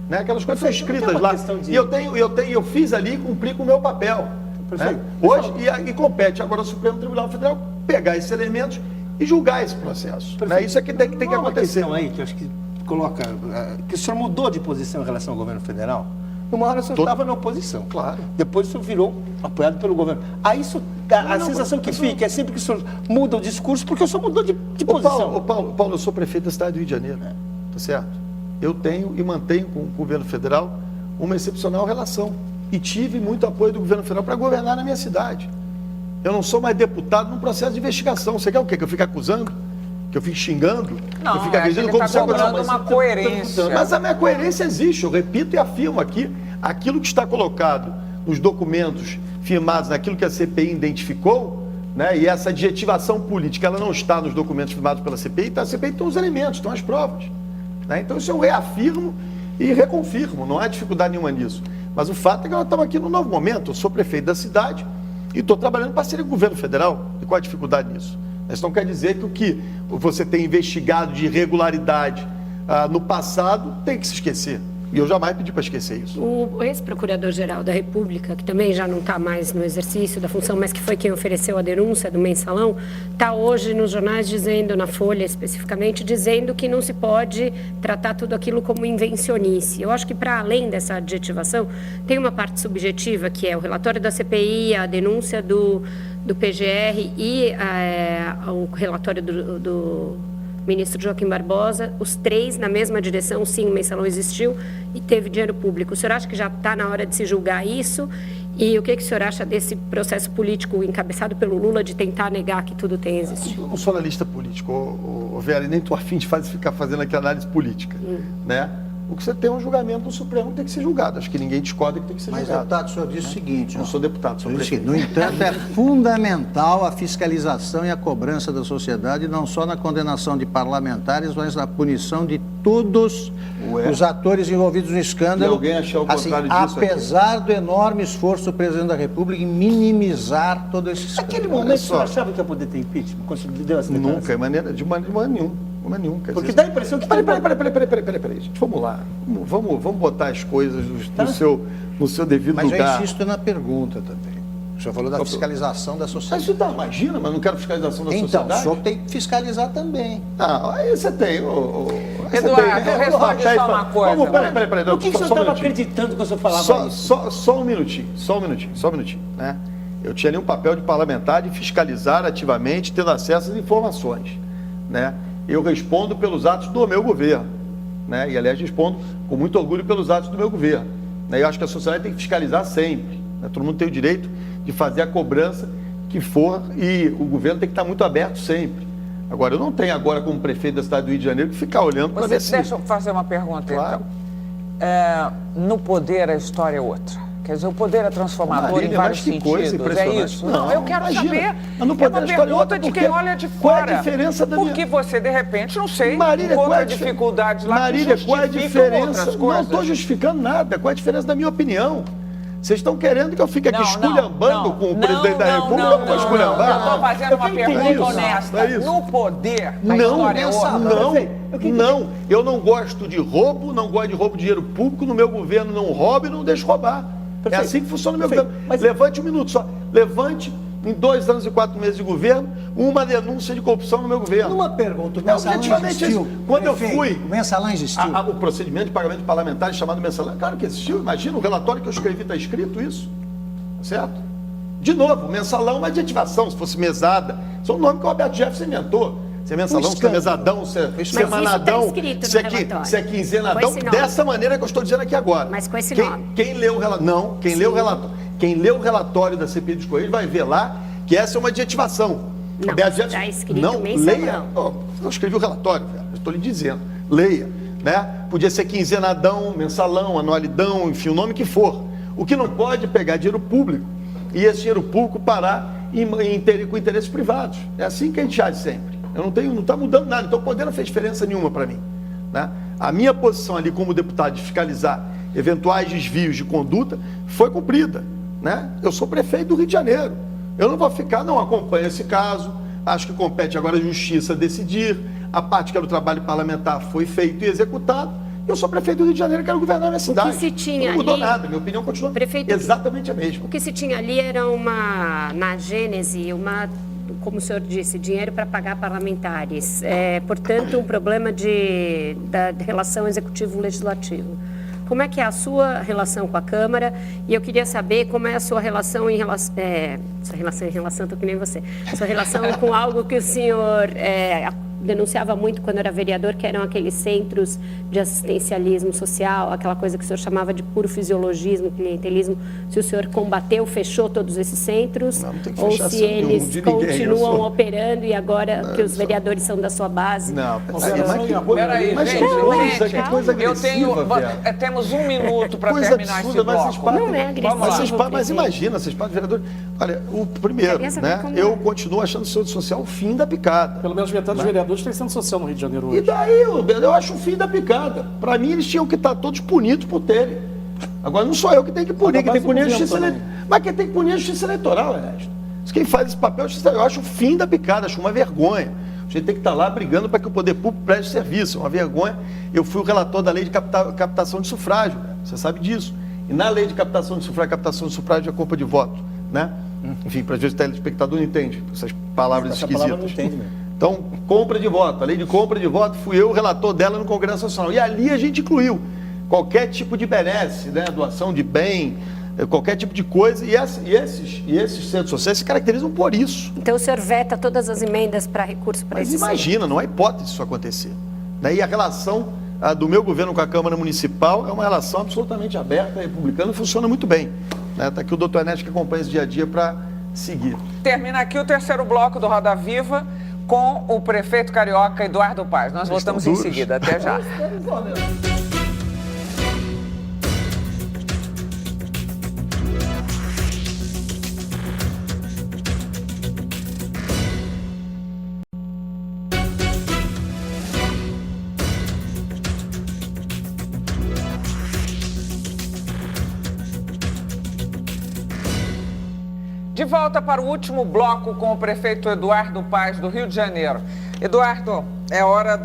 Né? Aquelas coisas são escritas lá. E eu fiz ali e cumpri com o meu papel. Né? Hoje, e compete agora ao Supremo Tribunal Federal pegar esses elementos e julgar esse processo. Né? Isso é que tem que acontecer. Uma questão aí que eu acho que coloca, que o senhor mudou de posição em relação ao governo federal. Uma hora o senhor estava na oposição. Claro. Depois o senhor virou apoiado pelo governo. Aí isso, a sensação que fica é sempre que o senhor muda o discurso, porque o senhor mudou de posição. Paulo, eu sou prefeito da cidade do Rio de Janeiro. Tá certo? Eu tenho e mantenho com o governo federal uma excepcional relação. E tive muito apoio do governo federal para governar na minha cidade. Eu não sou mais deputado num processo de investigação. Você quer o quê? Que eu fique acusando? Que eu fique xingando? Não, que eu fique agredindo? Ele está cobrando uma coerência. Mas a minha coerência existe. Eu repito e afirmo aqui. Aquilo que está colocado nos documentos firmados, naquilo que a CPI identificou, né, e essa adjetivação política, ela não está nos documentos firmados pela CPI, então a CPI tem os elementos, estão as provas. Né? Então isso eu reafirmo e reconfirmo, não há dificuldade nenhuma nisso. Mas o fato é que nós estamos aqui num novo momento, eu sou prefeito da cidade e estou trabalhando em parceria com o governo federal. E qual a dificuldade nisso? Isso não quer dizer que o que você tem investigado de irregularidade no passado tem que se esquecer. E eu jamais pedi para esquecer isso. O ex-procurador-geral da República, que também já não está mais no exercício da função, mas que foi quem ofereceu a denúncia do mensalão, está hoje nos jornais dizendo, na Folha especificamente, dizendo que não se pode tratar tudo aquilo como invencionice. Eu acho que, para além dessa adjetivação, tem uma parte subjetiva, que é o relatório da CPI, a denúncia do PGR e o relatório do ministro Joaquim Barbosa, os três na mesma direção. Sim, o mensalão existiu e teve dinheiro público. O senhor acha que já está na hora de se julgar isso? E o que o senhor acha desse processo político encabeçado pelo Lula de tentar negar que tudo tenha existido? Eu não sou analista político, Vera, nem estou afim de ficar fazendo aqui análise política. Né? O que você tem é um julgamento no Supremo que tem que ser julgado. Acho que ninguém discorda que tem que ser julgado. Mas, deputado, o senhor disse o seguinte... Não sou deputado, sou prefeito. No entanto, é fundamental a fiscalização e a cobrança da sociedade, não só na condenação de parlamentares, mas na punição de todos os atores envolvidos no escândalo. E alguém achar o contrário disso? Apesar do enorme esforço do presidente da República em minimizar todo esse escândalo. Naquele momento, o senhor achava que ia poder ter impeachment? Quando o senhor deu essa declaração? De maneira nenhuma. Porque dá a impressão que... Peraí, gente, vamos lá. Vamos botar as coisas no seu devido lugar. Mas eu insisto na pergunta também. O senhor falou da fiscalização da Mas sociedade. isso dá, imagina, mas não quero fiscalização da Então, sociedade. o senhor tem que fiscalizar também. Não, aí você tem. Eduardo, responde só uma coisa. Peraí. O que o senhor estava acreditando quando o senhor falava isso? Só um minutinho, né? Eu tinha ali um papel de parlamentar de fiscalizar ativamente, tendo acesso às informações, né? Eu respondo pelos atos do meu governo, né? E, aliás, respondo com muito orgulho pelos atos do meu governo, né? Eu acho que a sociedade tem que fiscalizar sempre, né? Todo mundo tem o direito de fazer a cobrança que for e o governo tem que estar muito aberto sempre. Agora, eu não tenho agora, como prefeito da cidade do Rio de Janeiro, que ficar olhando para ver se... Deixa eu fazer uma pergunta, Claro. então. No poder, a história é outra. Quer dizer, o poder é transformador Marília, em vários mas que coisa sentidos. É impressionante. isso? Não, eu quero imagina. saber. Mas no É poder uma a história é outra, pergunta de porque quem olha de qual é a fora. diferença da Porque você, de repente, não sei, Marília, qual é a encontra dificuldades lá Marília, que qual é a justificam diferença? outras Não coisas. estou justificando nada. Qual é a diferença da minha opinião? Vocês estão querendo que eu fique aqui Não, esculhambando com o presidente da República? Não, eu não vou esculhambar. Eu estou fazendo uma pergunta isso, honesta. é isso. No poder, a Não, história é outra. não. Eu não gosto de roubo, não gosto de roubo de dinheiro público. No meu governo não roubo e não deixo roubar. Perfeito. É assim que funciona o meu Perfeito. governo. Mas- Levante um minuto só. Levante, em 2 anos e 4 meses de governo, uma denúncia de corrupção no meu governo. Uma pergunta, o É, mensalão objetivamente, existiu? quando eu Prefeito, fui- O mensalão existiu? O procedimento de pagamento de parlamentares chamado mensalão, claro que existiu. Imagina, o relatório que eu escrevi está escrito isso. Certo? De novo, mensalão é uma adjetivação, se fosse mesada. Isso é um nome que o Roberto Jefferson inventou. Se é mensalão, se é escândalo. mesadão, se é isso tá semanadão, escrito no se é relatório. se é quinzenadão, Com esse nome. dessa maneira que eu estou dizendo aqui agora. Mas com esse quem, nome. Quem leu o relatório, não, quem leu o relatório, quem leu o relatório da CPI dos Correios vai ver lá que essa é uma adjetivação. Não, Roberto está escrito não, mensalão. leia. Eu escrevi o relatório, velho, eu estou lhe dizendo. Leia, né? Podia ser quinzenadão, mensalão, anualidão, enfim, o nome que for. O que não pode é pegar dinheiro público e esse dinheiro público parar com interesses privados. É assim que a gente age sempre. Não está mudando nada, então o poder não fez diferença nenhuma para mim, né? A minha posição ali como deputado de fiscalizar eventuais desvios de conduta foi cumprida, né? Eu sou prefeito do Rio de Janeiro. Eu não vou ficar, não acompanho esse caso, acho que compete agora a justiça decidir, a parte que era o trabalho parlamentar foi feito e executado. Eu sou prefeito do Rio de Janeiro, quero governar a minha cidade. se tinha não mudou ali- nada, minha opinião continua Prefeito, exatamente a mesma. O que se tinha ali era na gênese, como o senhor disse, dinheiro para pagar parlamentares. Portanto, um problema da relação executivo-legislativo. Como é que é a sua relação com a Câmara? E eu queria saber como é a sua relação estou que nem você. Sua relação com algo que o senhor denunciava muito quando era vereador, que eram aqueles centros de assistencialismo social, aquela coisa que o senhor chamava de puro fisiologismo, clientelismo. Se o senhor combateu, fechou todos esses centros, Não tem que ou fechar se centro nenhum eles de ninguém, eu continuam sou- operando e agora que os vereadores são da sua base? Não, Consideração e apoio. Peraí, mas gente, que coisa, gente, que coisa eu tenho, agressiva, velho. temos 1 minuto para Coisa terminar absurda, esse mas vocês bloco. partem, Não é agressivo, mas prefeito. imagina, vocês partem vereador. Olha, o primeiro, Queria saber né? como Eu é. continuo achando o Centro Social o fim da picada. Pelo menos metade dos vereadores tem centro social no Rio de Janeiro E hoje. daí, eu acho o fim da picada. Para mim, eles tinham que estar todos punidos por terem. Agora, não sou eu que tenho que punir, Mas quem tem que punir é a base do justiça governo eleitoral. Mas quem tem que punir é a justiça eleitoral, Ernesto. Quem faz esse papel é a justiça eleitoral. Eu acho o fim da picada, acho uma vergonha. A gente tem que estar lá brigando para que o poder público preste serviço. É uma vergonha. Eu fui o relator da lei de captação de sufrágio, né? Você sabe disso. E na lei de captação de sufrágio é culpa de voto, né? Enfim, para às vezes o telespectador não entende essas palavras Essa esquisitas. palavra não entende mesmo. Então, compra de voto. A lei de compra de voto, fui eu o relator dela no Congresso Nacional. E ali a gente incluiu qualquer tipo de benesse, né? Doação de bem, qualquer tipo de coisa. E esses centros sociais se caracterizam por isso. Então o senhor veta todas as emendas para recurso para Mas esses imagina, não há hipótese disso acontecer. Né? E a relação do meu governo com a Câmara Municipal é uma relação absolutamente aberta, republicana, e funciona muito bem. Está aqui o doutor Ernesto que acompanha esse dia a dia para seguir. Termina aqui o terceiro bloco do Roda Viva com o prefeito carioca Eduardo Paes. Nós Vocês voltamos estão em duros. seguida. Até já. De volta para o último bloco com o prefeito Eduardo Paes, do Rio de Janeiro. Eduardo, é hora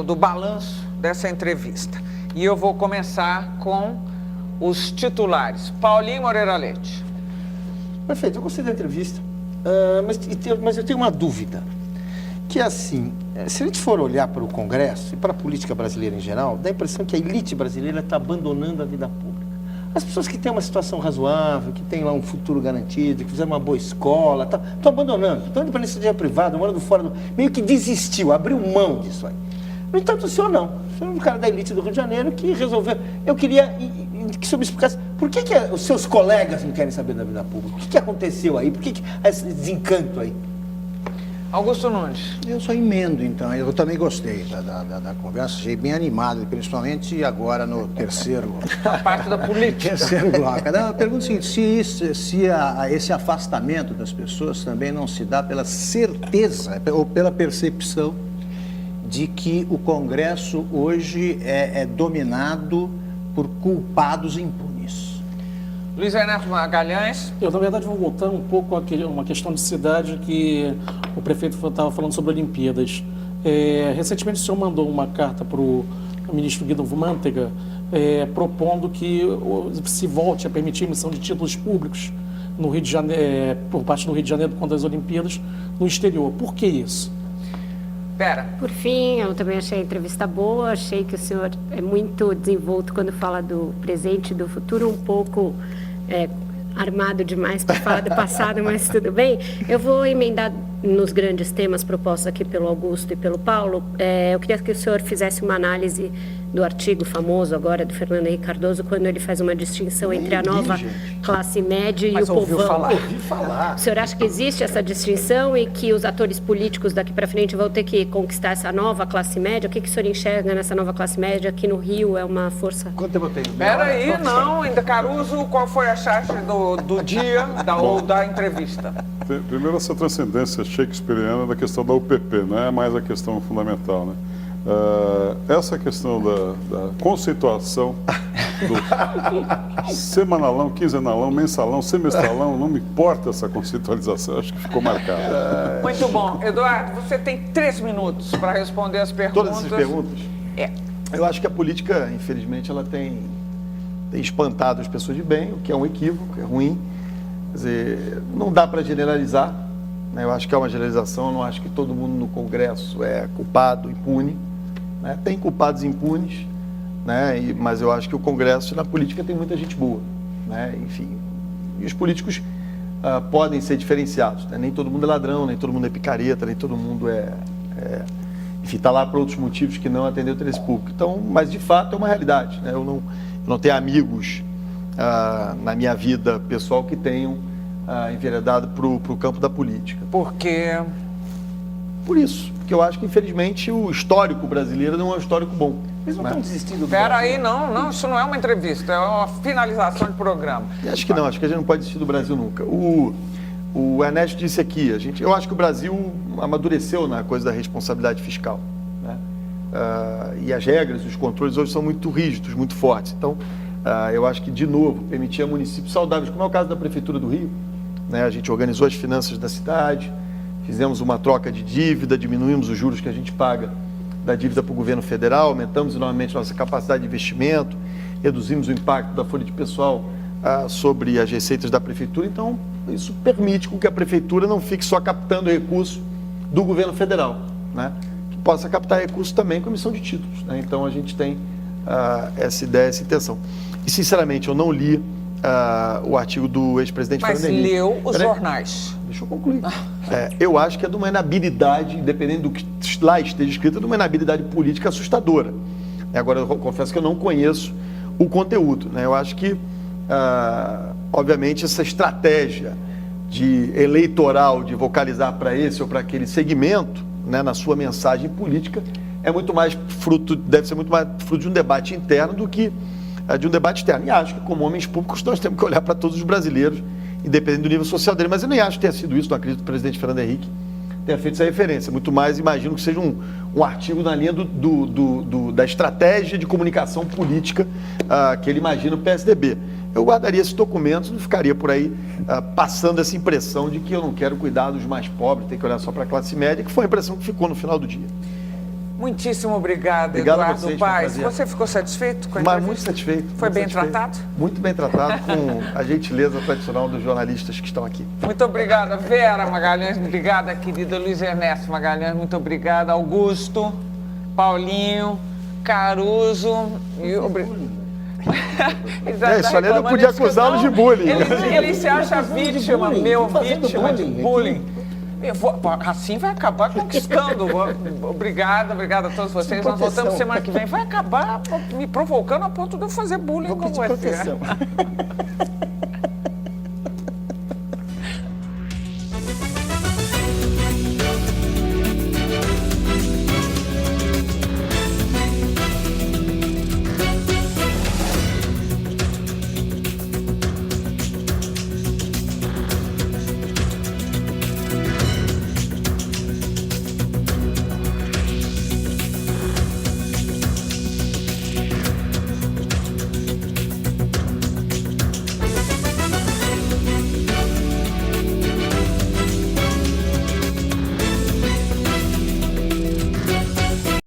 do balanço dessa entrevista. E eu vou começar com os titulares. Paulinho Moreira Leite. Perfeito, eu gostei da entrevista, mas eu tenho uma dúvida, que é assim, se a gente for olhar para o Congresso e para a política brasileira em geral, dá a impressão que a elite brasileira está abandonando a vida pública. As pessoas que têm uma situação razoável, que têm lá um futuro garantido, que fizeram uma boa escola, estão abandonando, estão indo para a iniciativa privada, morando fora, meio que desistiu, abriu mão disso aí. No entanto, o senhor não. O senhor é um cara da elite do Rio de Janeiro que resolveu. Eu queria que o senhor me explicasse por que os seus colegas não querem saber da vida pública? O que aconteceu aí? Por que esse desencanto aí? Augusto Nunes. Eu só emendo, então. Eu também gostei da conversa, achei bem animado, principalmente agora no terceiro... A parte da política. Terceiro bloco. Não, eu pergunto o seguinte, se esse afastamento das pessoas também não se dá pela certeza ou pela percepção de que o Congresso hoje é dominado por culpados impunes. Luiz Ernesto Magalhães. Eu, na verdade, vou voltar um pouco a uma questão de cidade que o prefeito estava falando sobre Olimpíadas. Recentemente, o senhor mandou uma carta para o ministro Guido Mantega propondo que se volte a permitir a emissão de títulos públicos no Rio de Janeiro, por parte do Rio de Janeiro contra as Olimpíadas no exterior. Por que isso? Por fim, eu também achei a entrevista boa, achei que o senhor é muito desenvolto quando fala do presente e do futuro, um pouco armado demais para falar do passado, mas tudo bem. Eu vou emendar nos grandes temas propostos aqui pelo Augusto e pelo Paulo. Eu queria que o senhor fizesse uma análise do artigo famoso agora do Fernando Henrique Cardoso, quando ele faz uma distinção entre a nova classe média e o povão. Ouvi falar. O senhor acha que existe essa distinção e que os atores políticos daqui para frente vão ter que conquistar essa nova classe média? O que o senhor enxerga nessa nova classe média? Aqui no Rio é uma força... Quanto tempo eu tenho? Peraí, não, ainda Caruso, qual foi a charge do dia ou da entrevista? Primeiro, essa transcendência shakespeariana da questão da UPP, não é mais a questão fundamental, né? Essa questão da conceituação do semanalão, quinzenalão, mensalão, semestralão, não me importa essa conceitualização, acho que ficou marcada. Muito bom. Eduardo, você tem 3 minutos para responder as perguntas. Todas essas perguntas? Eu acho que a política, infelizmente, ela tem espantado as pessoas de bem, o que é um equívoco, é ruim. Quer dizer, não dá para generalizar, né? Eu acho que é uma generalização, eu não acho que todo mundo no Congresso é culpado, impune, né? Tem culpados impunes, né? Mas eu acho que o Congresso, na política, tem muita gente boa, né? Enfim, e os políticos podem ser diferenciados, né? Nem todo mundo é ladrão, nem todo mundo é picareta, nem todo mundo enfim, está lá por outros motivos que não atendeu o interesse público. Então, mas de fato é uma realidade, né? Eu não tenho amigos na minha vida pessoal que tenham enveredado para o campo da política. Por quê? Por isso, porque eu acho que infelizmente o histórico brasileiro não é um histórico bom. Eles não estão desistindo do Peraí, não, isso não é uma entrevista, é uma finalização de programa. E acho que não, acho que a gente não pode desistir do Brasil nunca. O Ernesto disse aqui, eu acho que o Brasil amadureceu na coisa da responsabilidade fiscal, né? E as regras, os controles hoje são muito rígidos, muito fortes. Então, eu acho que, de novo, permitir a municípios saudáveis, como é o caso da Prefeitura do Rio, né? A gente organizou as finanças da cidade, fizemos uma troca de dívida, diminuímos os juros que a gente paga da dívida para o governo federal, aumentamos enormemente nossa capacidade de investimento, reduzimos o impacto da folha de pessoal sobre as receitas da Prefeitura. Então, isso permite que a Prefeitura não fique só captando recursos do governo federal, né? Que possa captar recursos também com emissão de títulos, né? Então, a gente tem essa ideia, essa intenção. E, sinceramente, eu não li o artigo do ex-presidente Fernando Henrique. Mas leu os jornais. Deixa eu concluir. Eu acho que é de uma inabilidade, independente do que lá esteja escrito, é de uma inabilidade política assustadora. Agora, eu confesso que eu não conheço o conteúdo, né? Eu acho que, obviamente, essa estratégia eleitoral de vocalizar para esse ou para aquele segmento, né, na sua mensagem política, é muito mais deve ser muito mais fruto de um debate interno do que de um debate externo. E acho que, como homens públicos, nós temos que olhar para todos os brasileiros, independente do nível social dele. Mas eu nem acho que tenha sido isso, não acredito que o presidente Fernando Henrique tenha feito essa referência. Muito mais, imagino que seja um artigo na linha da estratégia de comunicação política que ele imagina o PSDB. Eu guardaria esses documentos, não ficaria por aí passando essa impressão de que eu não quero cuidar dos mais pobres, tem que olhar só para a classe média, que foi a impressão que ficou no final do dia. Muitíssimo obrigada, Obrigado a Eduardo vocês, Paes. foi um prazer. Você ficou satisfeito com a Mas entrevista? muito satisfeito. Foi muito bem satisfeito. tratado? Muito bem tratado, com a gentileza tradicional dos jornalistas que estão aqui. Muito obrigada, Vera Magalhães. Obrigada, querida Luiz Ernesto Magalhães. Muito obrigada, Augusto, Paulinho, Caruso. Isso ali não podia acusá-los de bullying. Ele se acha vítima, vítima de bullying. Assim vai acabar conquistando. Obrigada a todos vocês. Nós voltamos semana que vem. Vai acabar me provocando a ponto de eu fazer bullying com você.